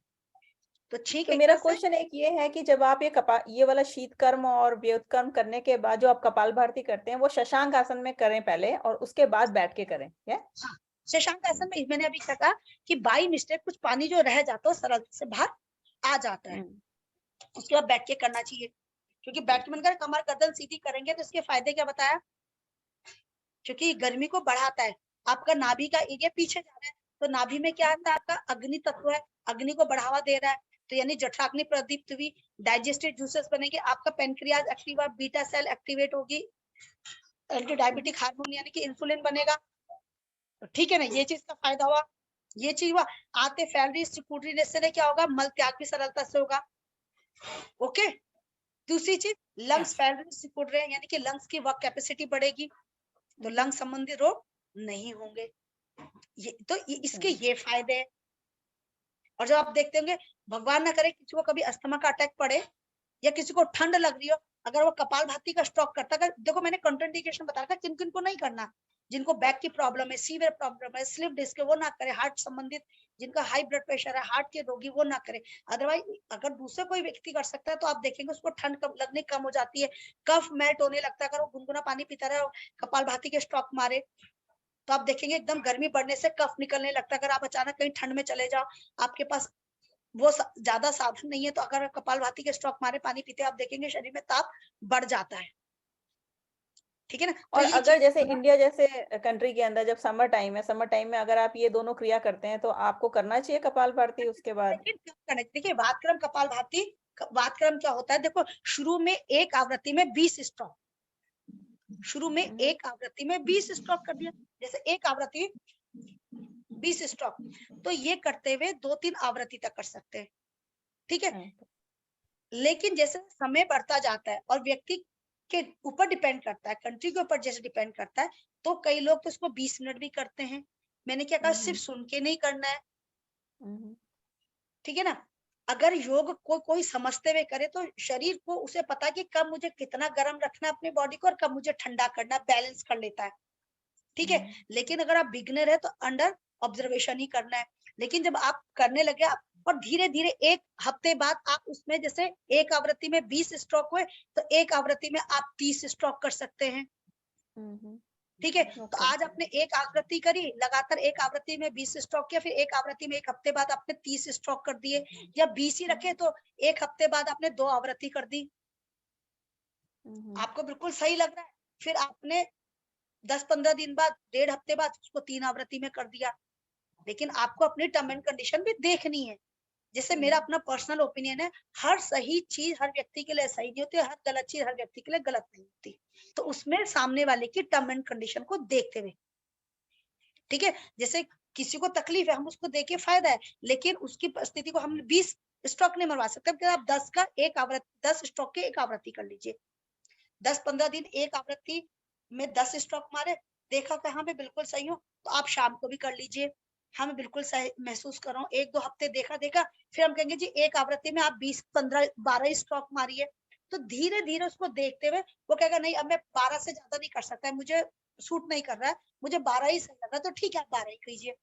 तो छींक। तो मेरा क्वेश्चन एक ये है कि जब आप ये वाला शीतकर्म और व्युत्कर्म करने के बाद जो आप कपालभाति करते हैं वो शशांक आसन में करें पहले और उसके बाद बैठ के करें, क्या? हाँ, शशांक आसन में मैंने अभी कहा कि बाई मिस्टेक कुछ पानी जो रह जाता है सरलता से बाहर आ जाता है, उसके बाद बैठ के करना चाहिए। क्योंकि बैठ के मन कर कमर गर्दन सीधी करेंगे तो इसके फायदे क्या बताया, क्योंकि गर्मी को बढ़ाता है, आपका नाभि का एरिया पीछे जा रहा है, तो नाभि में क्या आता है, आपका अग्नि तत्व है, अग्नि को बढ़ावा दे रहा है, तो यानी जठराग्नि प्रदीप्त हुई, डाइजेस्टिव जूसेस बनेंगे, आपका pancreas active, beta cell activate होगी, एंटी डायबिटिक हार्मोन यानी कि इंसुलिन बनेगा, ठीक है ना, ये चीज का फायदा हुआ। ये चीज हुआ, आते फैलरी सिकुड़ने से क्या होगा, मल त्याग भी सरलता से होगा। ओके, दूसरी चीज, लंग्स फैल सिकुड़ रहे हैं यानी कि लंग्स की वर्क कैपेसिटी बढ़ेगी, तो लंग संबंधी रोग नहीं होंगे। ये तो इसके ये फायदे हैं। और जब आप देखते होंगे, भगवान ना करे किसी को कभी अस्थमा का अटैक पड़े या किसी को ठंड लग रही हो, अगर वो कपालभाति का स्ट्रोक करता है, देखो मैंने कंट्राइंडिकेशन बताया था किन किन को नहीं करना, जिनको बैक की प्रॉब्लम है, सीवियर प्रॉब्लम है, स्लिप डिस्क है, वो ना करे, हार्ट संबंधित जिनका हाई ब्लड प्रेशर है, हार्ट के रोगी वो ना करे। अदरवाइज अगर दूसरे कोई व्यक्ति कर सकता है तो आप देखेंगे उसको ठंड कम लगने कम हो जाती है, कफ मेल्ट होने लगता है। अगर वो गुनगुना पानी पीता रहे, कपालभाति के स्ट्रोक मारे, तो आप देखेंगे एकदम गर्मी बढ़ने से कफ निकलने लगता है। अगर आप अचानक कहीं ठंड में चले जाओ, आपके पास वो ज्यादा साधन नहीं है, तो अगर कपालभाति के स्ट्रोक मारे पानी पीते आप देखेंगे शरीर में ताप बढ़ जाता है, ठीक है ना। तो और ये अगर चीज जैसे इंडिया जैसे कंट्री के अंदर जब समर टाइम है, समर टाइम में अगर आप ये दोनों क्रिया करते हैं तो आपको करना चाहिए कपालभाति उसके बाद? लेकिन कब करना, देखिए वातक्रम कपालभाति, वातक्रम क्या होता है, देखो शुरू में एक आवृत्ति में 20 स्ट्रोक, शुरू में एक आवृत्ति में 20 स्ट्रोक कर दिया, जैसे एक आवृत्ति 20 स्ट्रोक, तो ये करते हुए 2-3 आवृत्ति तक कर सकते हैं, ठीक है। लेकिन जैसे समय बढ़ता जाता है और व्यक्ति के ऊपर डिपेंड करता है, कंट्री के ऊपर जैसे डिपेंड करता है, तो कई लोग तो इसको 20 मिनट भी करते हैं। मैंने क्या कहा, सिर्फ सुन के नहीं करना है, ठीक है ना। अगर योग को कोई समझते हुए करे तो शरीर को उसे पता है कि कब मुझे कितना गर्म रखना है अपनी बॉडी को और कब मुझे ठंडा करना, बैलेंस कर लेता है, ठीक है। लेकिन अगर आप बिगनर है तो अंडर ऑब्जर्वेशन ही करना है। लेकिन जब आप करने लगे आप, और धीरे धीरे एक हफ्ते बाद आप उसमें, जैसे एक आवृत्ति में 20 स्ट्रोक हुए तो एक आवृत्ति में आप 30 स्ट्रोक कर सकते हैं, ठीक है। तो आज आपने एक आवृत्ति करी, लगातार एक आवृत्ति में 20 स्ट्रोक किया, फिर एक आवृत्ति में एक हफ्ते बाद आपने 30 स्ट्रोक कर दिए, या 20 ही रखे तो एक हफ्ते बाद आपने 2 आवृत्ति कर दी, आपको बिल्कुल सही लग रहा है। फिर आपने 10-15 दिन बाद, 1.5 हफ्ते बाद उसको 3 आवृत्ति में कर दिया। लेकिन आपको अपनी टर्म एंड कंडीशन भी देखनी है। जैसे मेरा अपना पर्सनल ओपिनियन है, हर सही चीज हर व्यक्ति के लिए सही नहीं होती, हर गलत चीज हर व्यक्ति के लिए गलत नहीं होती, तो उसमें सामने वाले की टर्म एंड कंडीशन को देखते हुए, ठीक है। जैसे किसी को तकलीफ है, हम उसको देके फायदा है, लेकिन उसकी परिस्थिति को हम 20 स्ट्रोक नहीं मरवा सकते, क्योंकि आप 10 का एक आवृत्ति, 10 स्ट्रोक के एक आवृत्ति कर लीजिए, 10-15 दिन एक आवृत्ति में 10 स्ट्रोक मारे, देखा कि हाँ मैं बिल्कुल सही हूँ, तो आप शाम को भी कर लीजिए, हम बिल्कुल सही महसूस कर रहा हूँ। 1-2 हफ्ते देखा, फिर हम कहेंगे जी एक आवृत्ति में आप 20, 15, 12 स्ट्रोक मारिए, तो धीरे धीरे उसको देखते हुए वो कहेगा नहीं अब मैं 12 से ज्यादा नहीं कर सकता, मुझे सूट नहीं कर रहा है, मुझे 12 ही सही लगा, तो ठीक है आप 12 ही कीजिए,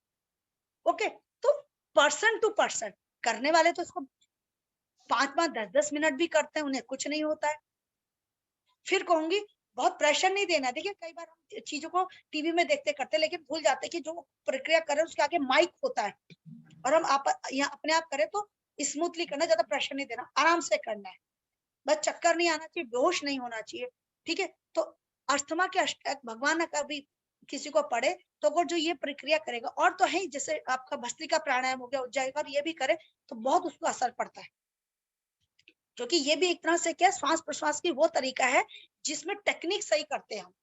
ओके। तो पर्सन टू पर्सन, करने वाले तो इसको 5-5, 10-10 मिनट भी करते हैं, उन्हें कुछ नहीं होता है। फिर कहूंगी बहुत प्रेशर नहीं देना। देखिए कई बार हम चीजों को टीवी में देखते करते, लेकिन भूल जाते कि जो प्रक्रिया कर रहे हैं उसके आगे माइक होता है, और हम यहाँ अपने आप करें तो स्मूथली करना, ज्यादा प्रेशर नहीं देना, आराम से करना है, बस चक्कर नहीं आना चाहिए, बेहोश नहीं होना चाहिए, ठीक है। तो अस्थमा के अष्टक भगवान का भी किसी को पड़े तो अगर जो ये प्रक्रिया करेगा, और तो है जैसे आपका भस्त्रिका प्राणायाम हो गया, उज्जाई का, ये भी करे तो बहुत उसको असर पड़ता है, क्योंकि ये भी एक तरह से क्या, श्वास प्रश्वास की वो तरीका है जिसमें टेक्निक सही करते हैं हम।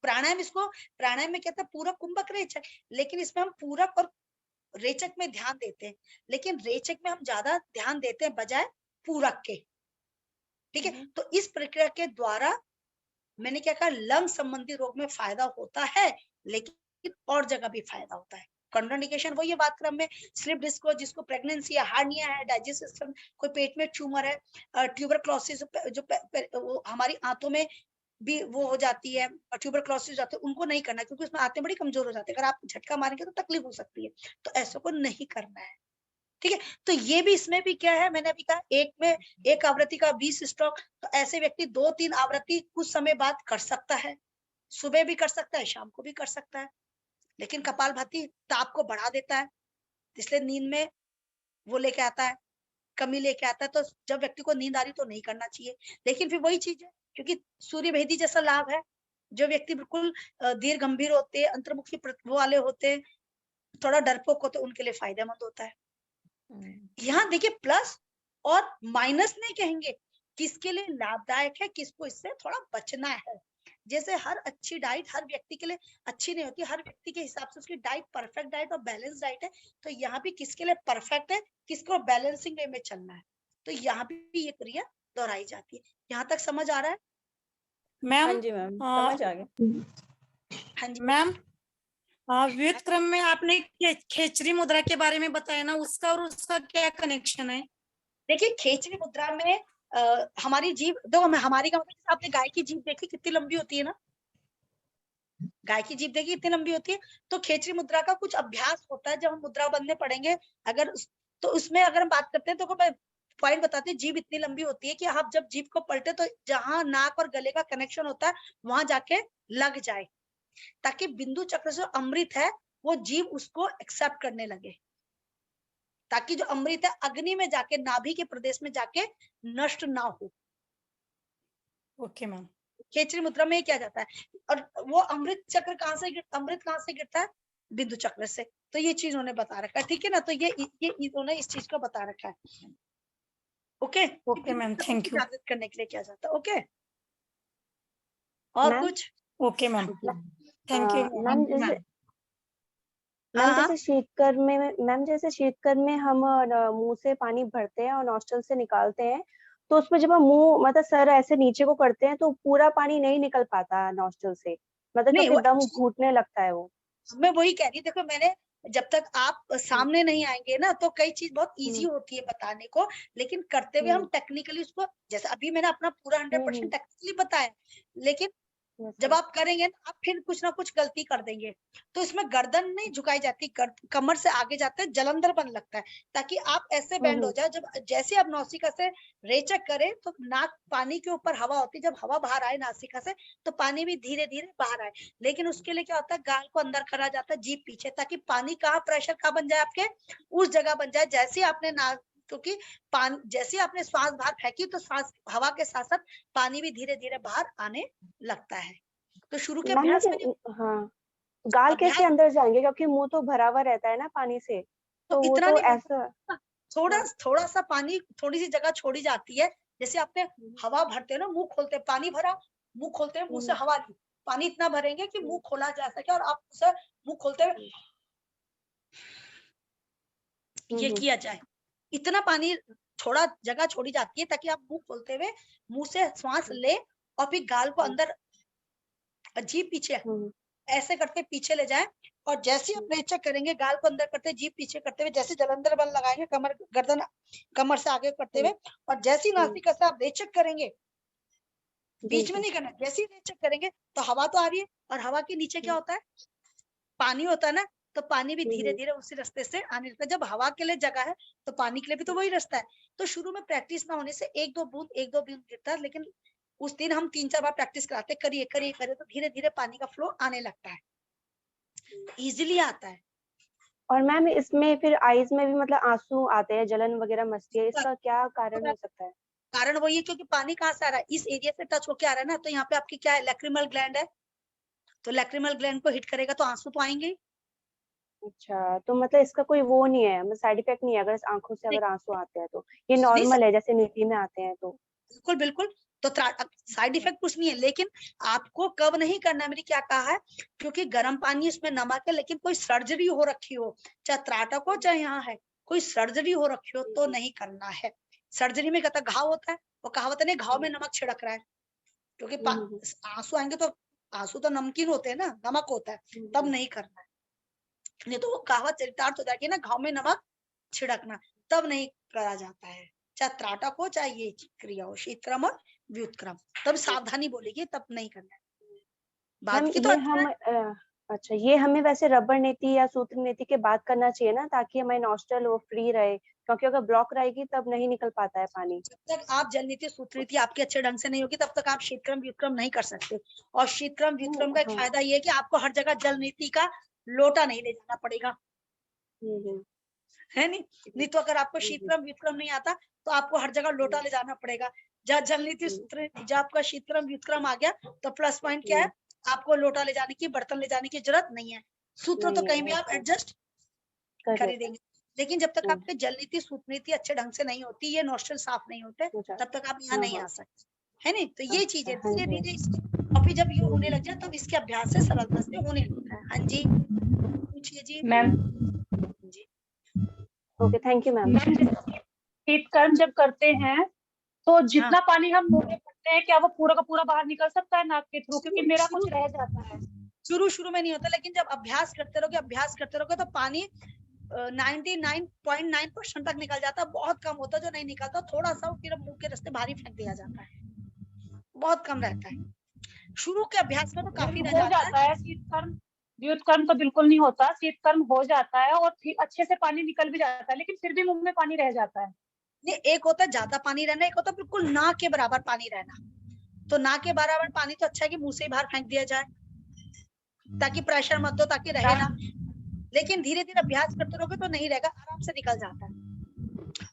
प्राणायाम, इसको प्राणायाम में कहते हैं पूरक, कुंभक, रेचक, लेकिन इसमें हम पूरक और रेचक में ध्यान देते हैं, लेकिन रेचक में हम ज्यादा ध्यान देते हैं बजाय पूरक के, ठीक है। तो इस प्रक्रिया के द्वारा मैंने क्या कहा, लंग संबंधी रोग में फायदा होता है, लेकिन और जगह भी फायदा होता है। कॉन्ट्राइंडिकेशन वही है वातक्रम में, स्लिप डिस्क को, जिसको प्रेगनेंसी है, हार्निया है, डाइजेस्टिव सिस्टम, कोई पेट में ट्यूमर है, ट्यूबरक्लोसिस जो वो हमारी आंतों में भी वो हो जाती है, ट्यूबरक्लोसिस जाते हैं, उनको नहीं करना, क्योंकि उसमें आंतें बड़ी कमजोर हो जाती है, अगर आप झटका मारेंगे तो तकलीफ हो सकती है, तो ऐसे को नहीं करना है, ठीक है। तो ये भी, इसमें भी क्या है, मैंने अभी कहा एक में एक आवृत्ति का 20 स्ट्रोक, तो ऐसे व्यक्ति 2-3 आवृत्ति कुछ समय बाद कर सकता है, सुबह भी कर सकता है, शाम को भी कर सकता है। लेकिन कपालभाति ताप को बढ़ा देता है, इसलिए नींद में वो लेके आता है, कमी लेके आता है, तो जब व्यक्ति को नींद आ रही तो नहीं करना चाहिए। लेकिन फिर वही चीज है, क्योंकि सूर्य भेदी जैसा लाभ है, जो व्यक्ति बिल्कुल धीर गंभीर होते हैं, अंतर्मुखी वाले होते हैं, थोड़ा डरपोक होते, उनके लिए फायदेमंद होता है। यहाँ देखिए प्लस और माइनस नहीं कहेंगे, किसके लिए लाभदायक है, किसको इससे थोड़ा बचना है। जैसे हर अच्छी डाइट हर व्यक्ति के लिए अच्छी नहीं होती, हर व्यक्ति के हिसाब से उसकी डाइट परफेक्ट डाइट और बैलेंस डाइट है, तो यहाँ भी किसके लिए परफेक्ट है, किसको बैलेंसिंग वे में चलना है, तो यहाँ भी ये क्रिया दोहराई जाती है। यहाँ तक समझ आ रहा है मैम? हाँ जी मैम, समझ आ गया। हाँ जी मैम, व्युत क्रम में आपने खेचरी मुद्रा के बारे में बताया ना, उसका और उसका क्या कनेक्शन है? देखिए खेचरी मुद्रा में हमारी जीभ, दो हमारी का मतलब आपने गाय की जीभ देखी कितनी लंबी होती है ना, गाय की जीभ देखी कितनी लंबी होती है, तो खेचरी मुद्रा का कुछ अभ्यास होता है, जब हम मुद्रा बंधने पड़ेंगे अगर तो उसमें अगर हम बात करते हैं तो मैं पॉइंट बताती हूँ, जीभ इतनी लंबी होती है कि आप जब जीभ को पलटे तो जहां नाक और गले का कनेक्शन होता है वहां जाके लग जाए, ताकि बिंदु चक्र से अमृत है वो जीभ उसको एक्सेप्ट करने लगे, ताकि जो अमृत है अग्नि में जाके नाभि के प्रदेश में जाके नष्ट ना हो। Okay ma'am. खेचरी मुद्रा में किया जाता है। और वो अमृत चक्र अमृत कहाँ से गिरता है? बिंदु चक्र से। तो ये चीज उन्होंने बता रखा है, ठीक है ना। तो ये उन्होंने इस चीज का बता रखा है। Okay okay ma'am, thank you. जागृत करने के लिए किया जाता है। ओके, और मैम? कुछ? Okay ma'am, thank you. Ma'am जैसे हाँ, जैसे शीतकर्म में मैम जैसे शीतकर्म में हम मुंह से पानी भरते हैं और नॉस्ट्रल से निकालते हैं, तो उसमें जब हम मुंह मतलब सर ऐसे नीचे को करते हैं तो पूरा पानी नहीं निकल पाता नॉस्ट्रल से, मतलब नहीं, क्योंकि वो दम घुटने लगता है वो। मैं वही कह रही, देखो मैंने जब तक आप सामने नहीं आएंगे ना तो कई चीज बहुत इजी होती है बताने को, लेकिन करते हुए हम टेक्निकली उसको, जैसे अभी मैंने अपना पूरा 100% टेक्निकली बताया, लेकिन जब आप करेंगे ना आप फिर कुछ ना कुछ गलती कर देंगे। तो इसमें गर्दन नहीं झुकाई जाती, कमर से आगे जाते हैं, जलंधर बन लगता है, ताकि आप ऐसे बैंड हो जाए। जब जैसे आप नासिका से रेचक करें तो नाक पानी के ऊपर हवा होती है, जब हवा बाहर आए नासिका से तो पानी भी धीरे धीरे बाहर आए। लेकिन उसके लिए क्या होता है, गाल को अंदर करा जाता है, जीभ पीछे, ताकि पानी कहाँ प्रेशर कहाँ बन जाए, आपके उस जगह बन जाए जैसे आपने नाक, क्योंकि पानी जैसे आपने श्वास बाहर फेंकी तो सांस हवा के साथ साथ पानी भी धीरे धीरे बाहर आने लगता है। तो शुरू के मैम अभ्यास में लेकिन हाँ, गाल कैसे अंदर जाएंगे, क्योंकि मुंह तो भरा हुआ रहता है ना पानी से, तो वो इतना तो नहीं, ऐसा थोड़ा सा पानी, थोड़ी सी जगह छोड़ी जाती है। जैसे आपने हवा भरते हो ना, मुंह खोलते, पानी भरा, मुंह खोलते हैं, मुंह से हवा ली, पानी इतना भरेंगे कि मुंह खोला जा सके, और आप उसे मुंह खोलते हुए ये किया जाए। इतना पानी थोड़ा जगह छोड़ी जाती है ताकि आप मुंह खोलते हुए मुंह से श्वास ले और फिर गाल को अंदर, जीभ पीछे ऐसे करते पीछे ले जाए। और जैसे आप रेचक करेंगे, गाल को अंदर करते, जीभ पीछे करते हुए, जैसे जलंधर बल लगाएंगे, कमर गर्दन कमर से आगे करते हुए, और जैसी नासिका से आप रेचक करेंगे, बीच में नहीं करना, जैसे ही रेचक करेंगे तो हवा तो आ रही है, और हवा के नीचे क्या होता है, पानी होता है ना, तो पानी भी धीरे धीरे उसी रास्ते से आने लगता है। जब हवा के लिए जगह है तो पानी के लिए भी तो वही रास्ता है। तो शुरू में प्रैक्टिस ना होने से एक दो बूंद गिरता है, लेकिन उस दिन हम 3-4 बार प्रैक्टिस कराते, करिए तो धीरे धीरे पानी का फ्लो आने लगता है, इजीली आता है। और मैम इसमें फिर आईज में भी मतलब आंसू आते हैं, जलन वगैरह मचती है, इसका क्या कारण हो सकता है? कारण वही है, क्योंकि पानी कहाँ से आ रहा है, इस एरिया से टच होके आ रहा है ना। तो यहाँ पे आपकी क्या है, लैक्रिमल ग्लैंड है, तो लैक्रिमल ग्लैंड को हिट करेगा तो आंसू तो आएंगे। अच्छा, तो मतलब इसका कोई वो नहीं है, मतलब साइड इफेक्ट नहीं है अगर आंखों से अगर आंसू आते हैं तो? ये नॉर्मल है जैसे नीति में आते हैं तो? बिल्कुल बिल्कुल। तो साइड इफेक्ट कुछ नहीं है, लेकिन आपको कब नहीं करना है, मैंने क्या कहा है, क्योंकि गर्म पानी उसमें नमक है, लेकिन कोई सर्जरी हो रखी हो, चाहे त्राटक हो चाहे यहाँ है, कोई सर्जरी हो रखी हो तो नहीं करना है। सर्जरी में कहता घाव होता है, वो कहावत नहीं, घाव में नमक छिड़क रहा है, क्योंकि आंसू आएंगे तो आंसू तो नमकीन होते हैं ना, नमक होता है, तब नहीं करना है। नहीं तो वो कहावत चरितार्थ हो जाएगी ना, घाव में नमक छिड़कना, तब नहीं करा जाता है, चाहे त्राटक हो चाहे ये क्रिया हो, शीतक्रम और व्युत्क्रम, तब सावधानी बोलेगी, तब नहीं करना है। बाद की तो अच्छा, ये हमें वैसे रबर नीति या सूत्र नीति के बाद करना चाहिए ना, ताकि हमारी नॉस्ट्रल वो फ्री रहे, क्योंकि अगर ब्लॉक रहेगी तब नहीं निकल पाता है पानी। जब तक आप जल नीति सूत्र नीति आपके अच्छे ढंग से नहीं होगी, तब तक आप शीतक्रम व्युत्क्रम नहीं कर सकते। और शीतक्रम व्युत्क्रम का एक फायदा ये है कि आपको हर जगह जल नीति का लोटा नहीं ले जाना पड़ेगा, है नहीं तो अगर आपको शीतक्रम व्युत्क्रम नहीं आता तो आपको हर जगह लोटा ले जाना पड़ेगा। जब जल नीति सूत्र, जब आपका शीतक्रम व्युत्क्रम आ गया तो प्लस पॉइंट क्या है, आपको लोटा ले जाने की, बर्तन ले जाने की जरूरत नहीं है। सूत्र तो कहीं भी आप एडजस्ट कर ही देंगे, लेकिन जब तक आपके जल नीति सूत्र नीति अच्छे ढंग से नहीं होती, ये नॉस्ट्रल साफ नहीं होते, तब तक आप यहाँ नहीं आ सकते, है नहीं। तो ये चीज है, धीरे धीरे और फिर जब ये होने लग जाए तब इसके अभ्यास से सरलता से होने लगता है। हाँ जी, पूछिए जी मैम। जी ओके, थैंक यू मैम। शीतकर्म जब करते हैं तो जितना पानी हम मुंह में भरते हैं, क्या वो पूरा का पूरा बाहर निकल सकता है नाक के थ्रू? क्योंकि मेरा कुछ रह जाता है। शुरू में नहीं होता, लेकिन जब अभ्यास करते रहोगे तो पानी 99.9% तक निकल जाता है। बहुत कम होता है जो नहीं निकलता, थोड़ा सा फिर मुंह के रास्ते भारी फेंक दिया जाता है, बहुत कम रहता है। शुरू के अभ्यास में तो काफी रह जाता है। शीतकर्म व्युत्कर्म तो बिल्कुल नहीं होता, शीतकर्म हो जाता है और फिर अच्छे से पानी निकल भी जाता है, लेकिन फिर भी मुंह में पानी रह जाता है। नहीं, एक होता है ज्यादा पानी रहना, एक होता है बिल्कुल ना के बराबर पानी रहना। तो ना के बराबर पानी तो अच्छा है कि मुंह से ही बाहर फेंक दिया जाए, ताकि प्रेशर मत दो, ताकि रहे ना। लेकिन धीरे धीरे अभ्यास करते रहोगे तो नहीं रहेगा, आराम से निकल जाता है।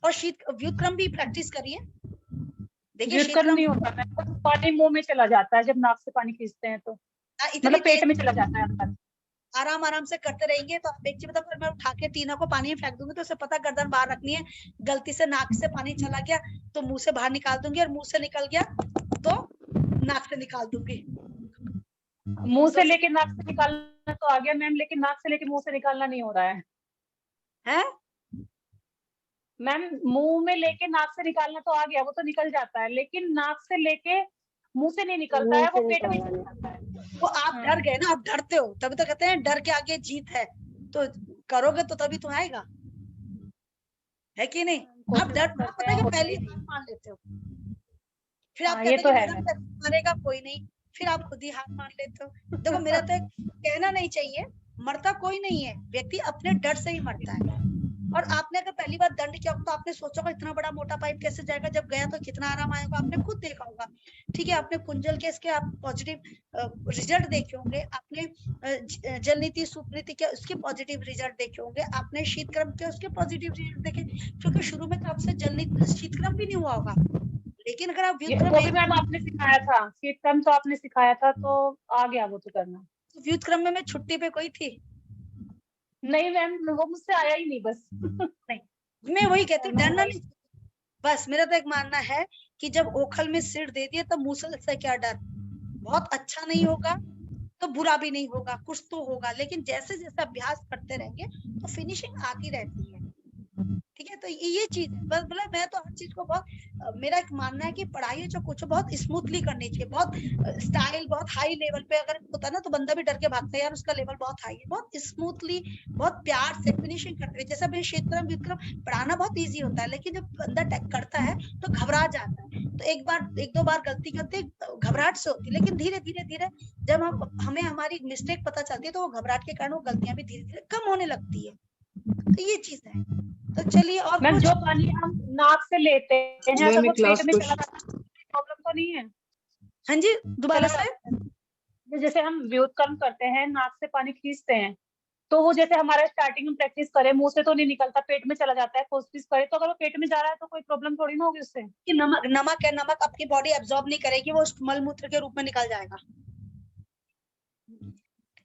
और व्युत्क्रम भी प्रैक्टिस करिए। देखिए व्युत्क्रम नहीं होता है, पानी मुंह में चला जाता है जब नाक से पानी खींचते हैं तो, इतनी मतलब पेट तेज में चला जाता है अंदर। आराम आराम से करते रहेंगे तो आप एक चीज बताओ, मैं उठा के टीना को पानी में फेंक दूंगी तो उसे पता गर्दन बाहर रखनी है, गलती से नाक से पानी चला गया तो मुंह से बाहर निकाल दूंगी, और मुंह से निकल गया तो नाक से निकाल दूंगी। मुंह से लेके नाक से निकालना तो आ गया मैम, लेकिन नाक से लेके मुंह से निकालना नहीं हो रहा है मैम। मुंह में लेके नाक से निकालना तो आ गया, वो तो निकल जाता है, लेकिन नाक से लेके मुंह से नहीं निकलता है, वो पेट में चला जाता है। वो आप डर गए ना, आप डरते हो तभी तो कहते हैं डर के आगे जीत है, तो करोगे तो तभी तो आएगा, है कि नहीं? आप डर पता है कि पहली हार मान लेते हो, फिर आप कहते हो कि मैडम मरेगा कोई नहीं, फिर आप खुद ही हार मान लेते हो। देखो मेरा तो कहना नहीं चाहिए, मरता कोई नहीं है, व्यक्ति अपने डर से ही मरता है। और आपने अगर पहली बार दंड किया तो आपने सोचा होगा इतना बड़ा मोटा पाइप कैसे जाएगा, जब गया तो कितना आराम आएगा, आपने खुद देखा होगा। ठीक है, आपने कुंजल के इसके आप पॉजिटिव रिजल्ट देखे होंगे, आपने जल नीति सुपनीति के उसके पॉजिटिव रिजल्ट देखे होंगे, आपने शीतक्रम के उसके पॉजिटिव रिजल्ट देखे, क्योंकि शुरू में तो आपसे जल नीति शीतक्रम भी नहीं हुआ होगा, लेकिन अगर आप मैम आपने सिखाया था, शीतक्रम तो आपने सिखाया था तो आ गया वो तो करना। व्युत्क्रम में मैं छुट्टी पे कोई थी नहीं मैम, वो मुझसे आया ही नहीं बस। नहीं, मैं वही कहती हूँ, डरना नहीं। बस मेरा तो एक मानना है कि जब ओखल में सिर दे दिए तब मूसल से क्या डर, बहुत अच्छा नहीं होगा तो बुरा भी नहीं होगा, कुछ तो होगा, लेकिन जैसे जैसे अभ्यास करते रहेंगे तो फिनिशिंग आती रहती है। ठीक है, तो ये चीज है बस, मतलब मैं तो हर चीज को बहुत मेरा एक मानना है कि पढ़ाई जो कुछ बहुत स्मूथली करनी चाहिए, बहुत स्टाइल बहुत हाई लेवल पे अगर होता है ना तो बंदा भी डर के भागता है, यार उसका लेवल बहुत हाई है, बहुत स्मूथली बहुत प्यार से फिनिशिंग करते हैं। जैसे शीतक्रम विक्रम पढ़ाना बहुत ईजी होता है, लेकिन जब बंदा टेक करता है तो घबरा जाता है, तो एक दो बार गलती करते घबराहट से होती है, लेकिन धीरे धीरे धीरे जब हमें हमारी मिस्टेक पता चलती है तो वो घबराहट के कारण वो गलतियां भी धीरे धीरे कम होने लगती है। तो ये चीज है। तो चलिए, और मैम कुछ जो पानी हम नाक से लेते हैं अगर वो पेट में चला जाता है प्रॉब्लम तो नहीं है? हाँ जी, दोबारा से। जैसे हम व्युत्क्रम करते हैं, नाक से पानी खींचते हैं, तो वो जैसे हमारा स्टार्टिंग में प्रैक्टिस करें, मुंह से तो नहीं निकलता, पेट में चला जाता है, कोशिश करे तो अगर वो पेट में जा रहा है तो कोई प्रॉब्लम थोड़ी ना होगी उससे। कि नमक है, नमक अपनी बॉडी एब्जॉर्ब नहीं करेगी, वो मल मूत्र के रूप में निकल जाएगा।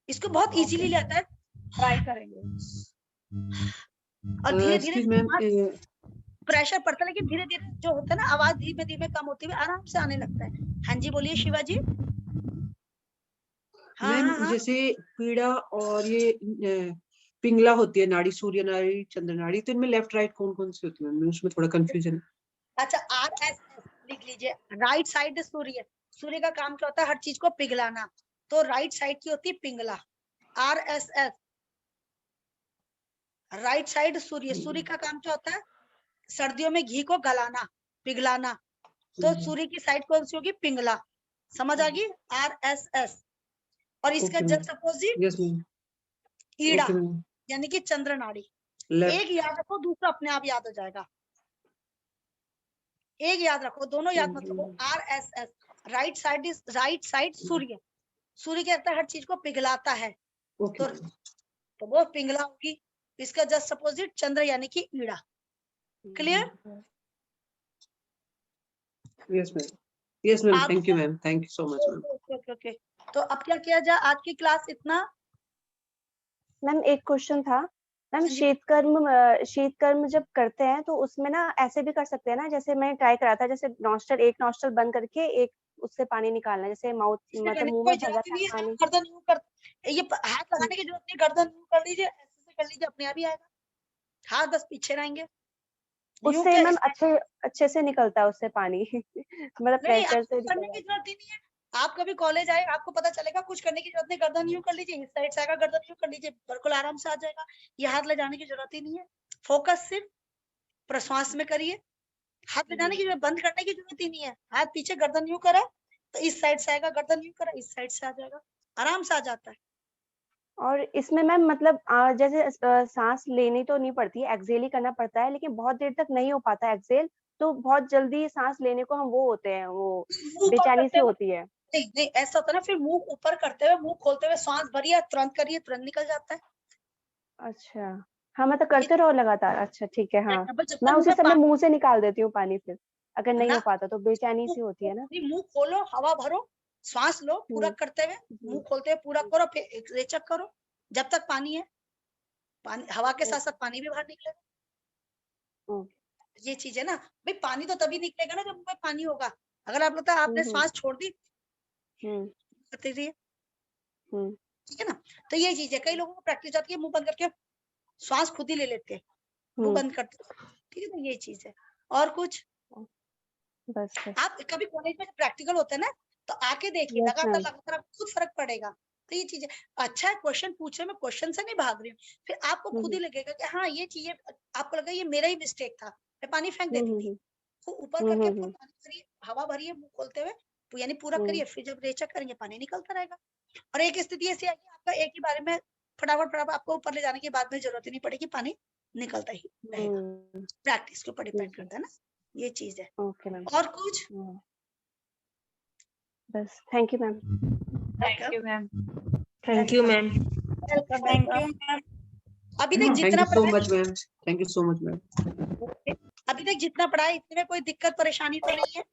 इसको बहुत इजीली लेता है, ट्राई करेंगे। और धीरे धीरे प्रेशर पड़ता है, लेकिन धीरे धीरे जो होता है ना आवाज धीमे धीमे कम होती हुई आराम से आने लगता है। हाँ जी बोलिए शिवाजी। मैम जैसे पीड़ा और ये पिंगला होती है नाड़ी, सूर्य नाड़ी चंद्र नाड़ी, तो इनमें लेफ्ट राइट कौन कौन सी होती है मैम? उसमें थोड़ा कंफ्यूजन है। अच्छा, RSS लिख लीजिए, राइट साइड सूर्य। सूर्य का काम क्या होता है? हर चीज को पिघलाना, तो राइट साइड की होती है पिंगला, RSS राइट साइड सूर्य। सूर्य का काम क्या होता है? सर्दियों में घी को गलाना, पिघलाना, तो सूर्य की साइड कौन सी होगी? पिंगला। समझ आ गई? RSS। और इसका जस्ट अपोजिट ईड़ा, यानी कि चंद्र नाड़ी। एक याद रखो, दूसरा अपने आप याद हो जाएगा। एक याद रखो, दोनों याद मत रखो। RSS right side is right side सूर्य। सूर्य कहता है हर चीज को पिघलाता है, तो वो पिंगला होगी। इसका जस्ट अपोजिट चंद्र यानी कि Ida. Clear? Yes ma'am, thank you ma'am, thank you so much ma'am. Okay, तो अब क्या किया जाए? आज की क्लास इतना। मैम एक क्वेश्चन था मैम, शीतकर्म जब करते हैं तो उसमें ना ऐसे भी कर सकते हैं ना, जैसे मैं ट्राई करा था, जैसे एक नॉस्ट्रल बंद करके एक उससे पानी निकालना, जैसे माउथ मतलब मुंह में भर रखा है पानी। गर्दन यूं कर, ये हाथ लगाने की जरूरत नहीं, गर्दन यूं कर लीजिए, ऐसे से कर लीजिए, अपने आप ही आएगा। हाथ बस पीछे रहेंगे, उससे मैम अच्छे से निकलता है उससे पानी। मतलब प्रेशर से करने की जरूरत ही नहीं है। आप कभी कॉलेज आए, आपको पता चलेगा कुछ करने की जरूरत नहीं, गर्दन यूं कर लीजिए, इस साइड से आएगा, गर्दन यूं कर लीजिए, बिल्कुल आराम से आ जाएगा। ये हाथ ले जाने की जरूरत ही नहीं है, फोकस सिर्फ प्रश्वास में करिए। हाथ ले जाने की जरूरत, बंद करने की जरूरत ही नहीं है। हाथ पीछे, गर्दन यूं करा तो इस साइड से आएगा, गर्दन यूं करा इस साइड से आ जाएगा, आराम से आ जाता है। और इसमें मैम मतलब जैसे सांस लेनी तो नहीं पड़ती है, एक्सेल ही करना पड़ता है, लेकिन बहुत देर तक नहीं हो पाता एक्सेल, तो बहुत जल्दी सांस लेने को हम वो होते हैं, वो बेचैनी सी होती है। नहीं ऐसा होता है ना, फिर मुंह ऊपर करते हुए, मुंह खोलते हुए सांस भरिए, तुरंत करिए, तुरंत निकल जाता है। अच्छा हाँ मतलब करते रहो लगातार। अच्छा ठीक है, हाँ अब जब तक मैं मुंह उसी में समय पानी मुंह से निकाल देती हूँ पानी, फिर अगर नहीं ना हो पाता तो बेचैनी सी होती है ना। मुंह खोलो, हवा भरो, श्वास लो पूरा करते हुए, मुंह खोलते हुए पूरा करो, फिर एक रेचक करो जब तक पानी है। पानी हवा के साथ साथ पानी भी बाहर निकलेगा। ये चीज है ना भाई, पानी तो तभी निकलेगा ना जब मुंह में पानी होगा। अगर आप लगता है आपने श्वास छोड़ दी करते रहिए, ठीक है ना। तो ये चीज है, कई लोगों को प्रैक्टिस आती है मुंह बंद करके श्वास खुद ही ले लेते हैं, मुंह बंद करते, ठीक है ना। ये चीज है। और कुछ बस आप कभी कॉलेज में प्रैक्टिकल होता है ना, तो आके देखिए, Yes, लगातार ma'am. लगातार आपको खुद फर्क पड़ेगा। तो ये चीज है। अच्छा है क्वेश्चन पूछे, मैं क्वेश्चन से नहीं भाग रही हूँ, फिर आपको खुद ही लगेगा कि हाँ ये चीजें, आपको लगा ये मेरा ही मिस्टेक था, मैं पानी फेंक देती थी। तो ऊपर करके अपना पानी भरिए, हवा भरिए मुंह खोलते हुए, यानी पूरा करिए, फिर जब रेचक करेंगे पानी निकलता रहेगा। और एक स्थिति ऐसी आएगी आपका एक ही बारे में फटाफट फटाफट आपको ऊपर ले जाने की बाद में जरूरत ही नहीं पड़ेगी, पानी निकलता ही रहेगा। प्रैक्टिस के ऊपर डिपेंड करता है ना, ये चीज है। Okay ma'am. और कुछ? बस thank you ma'am. Thank you ma'am. Thank you ma'am. Welcome, thank you welcome. Ma'am. अभी तक थैंक जितना यू सो पढ़ा much ma'am, thank you so much ma'am. अभी तक जितना पढ़ा है इतने में कोई दिक्कत परेशानी तो नहीं है?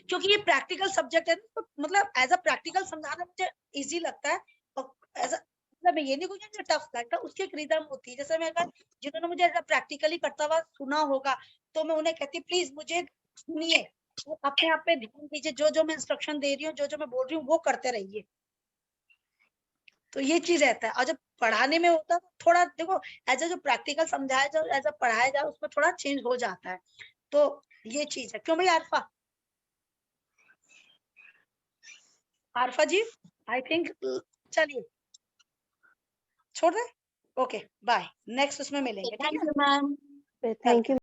क्योंकि ये प्रैक्टिकल सब्जेक्ट है, तो मतलब एज अ प्रैक्टिकल समझाना मुझे इजी लगता है। और एज अ मतलब ये नहीं मुझे टफ लगता, उसकी एक रिदम होती है। जैसे मैं अगर जिन्होंने मुझे प्रैक्टिकली करता हुआ सुना होगा, तो मैं उन्हें कहती प्लीज मुझे सुनिए, अपने आप पे ध्यान दीजिए, जो जो मैं इंस्ट्रक्शन दे रही हूँ, जो जो मैं बोल रही हूँ वो करते रहिए। तो ये चीज रहता है। और जब पढ़ाने में होता है थोड़ा देखो, एज अ जो प्रैक्टिकल समझाया जाए, एज अ पढ़ाया जाए, उसमें थोड़ा चेंज हो जाता है। तो ये चीज है। क्यों भाई आरफा? आरफा जी आई थिंक, चलिए छोड़ दे। ओके बाय, नेक्स्ट उसमें मिलेंगे, ठीक है। Thank you ma'am. Thank you.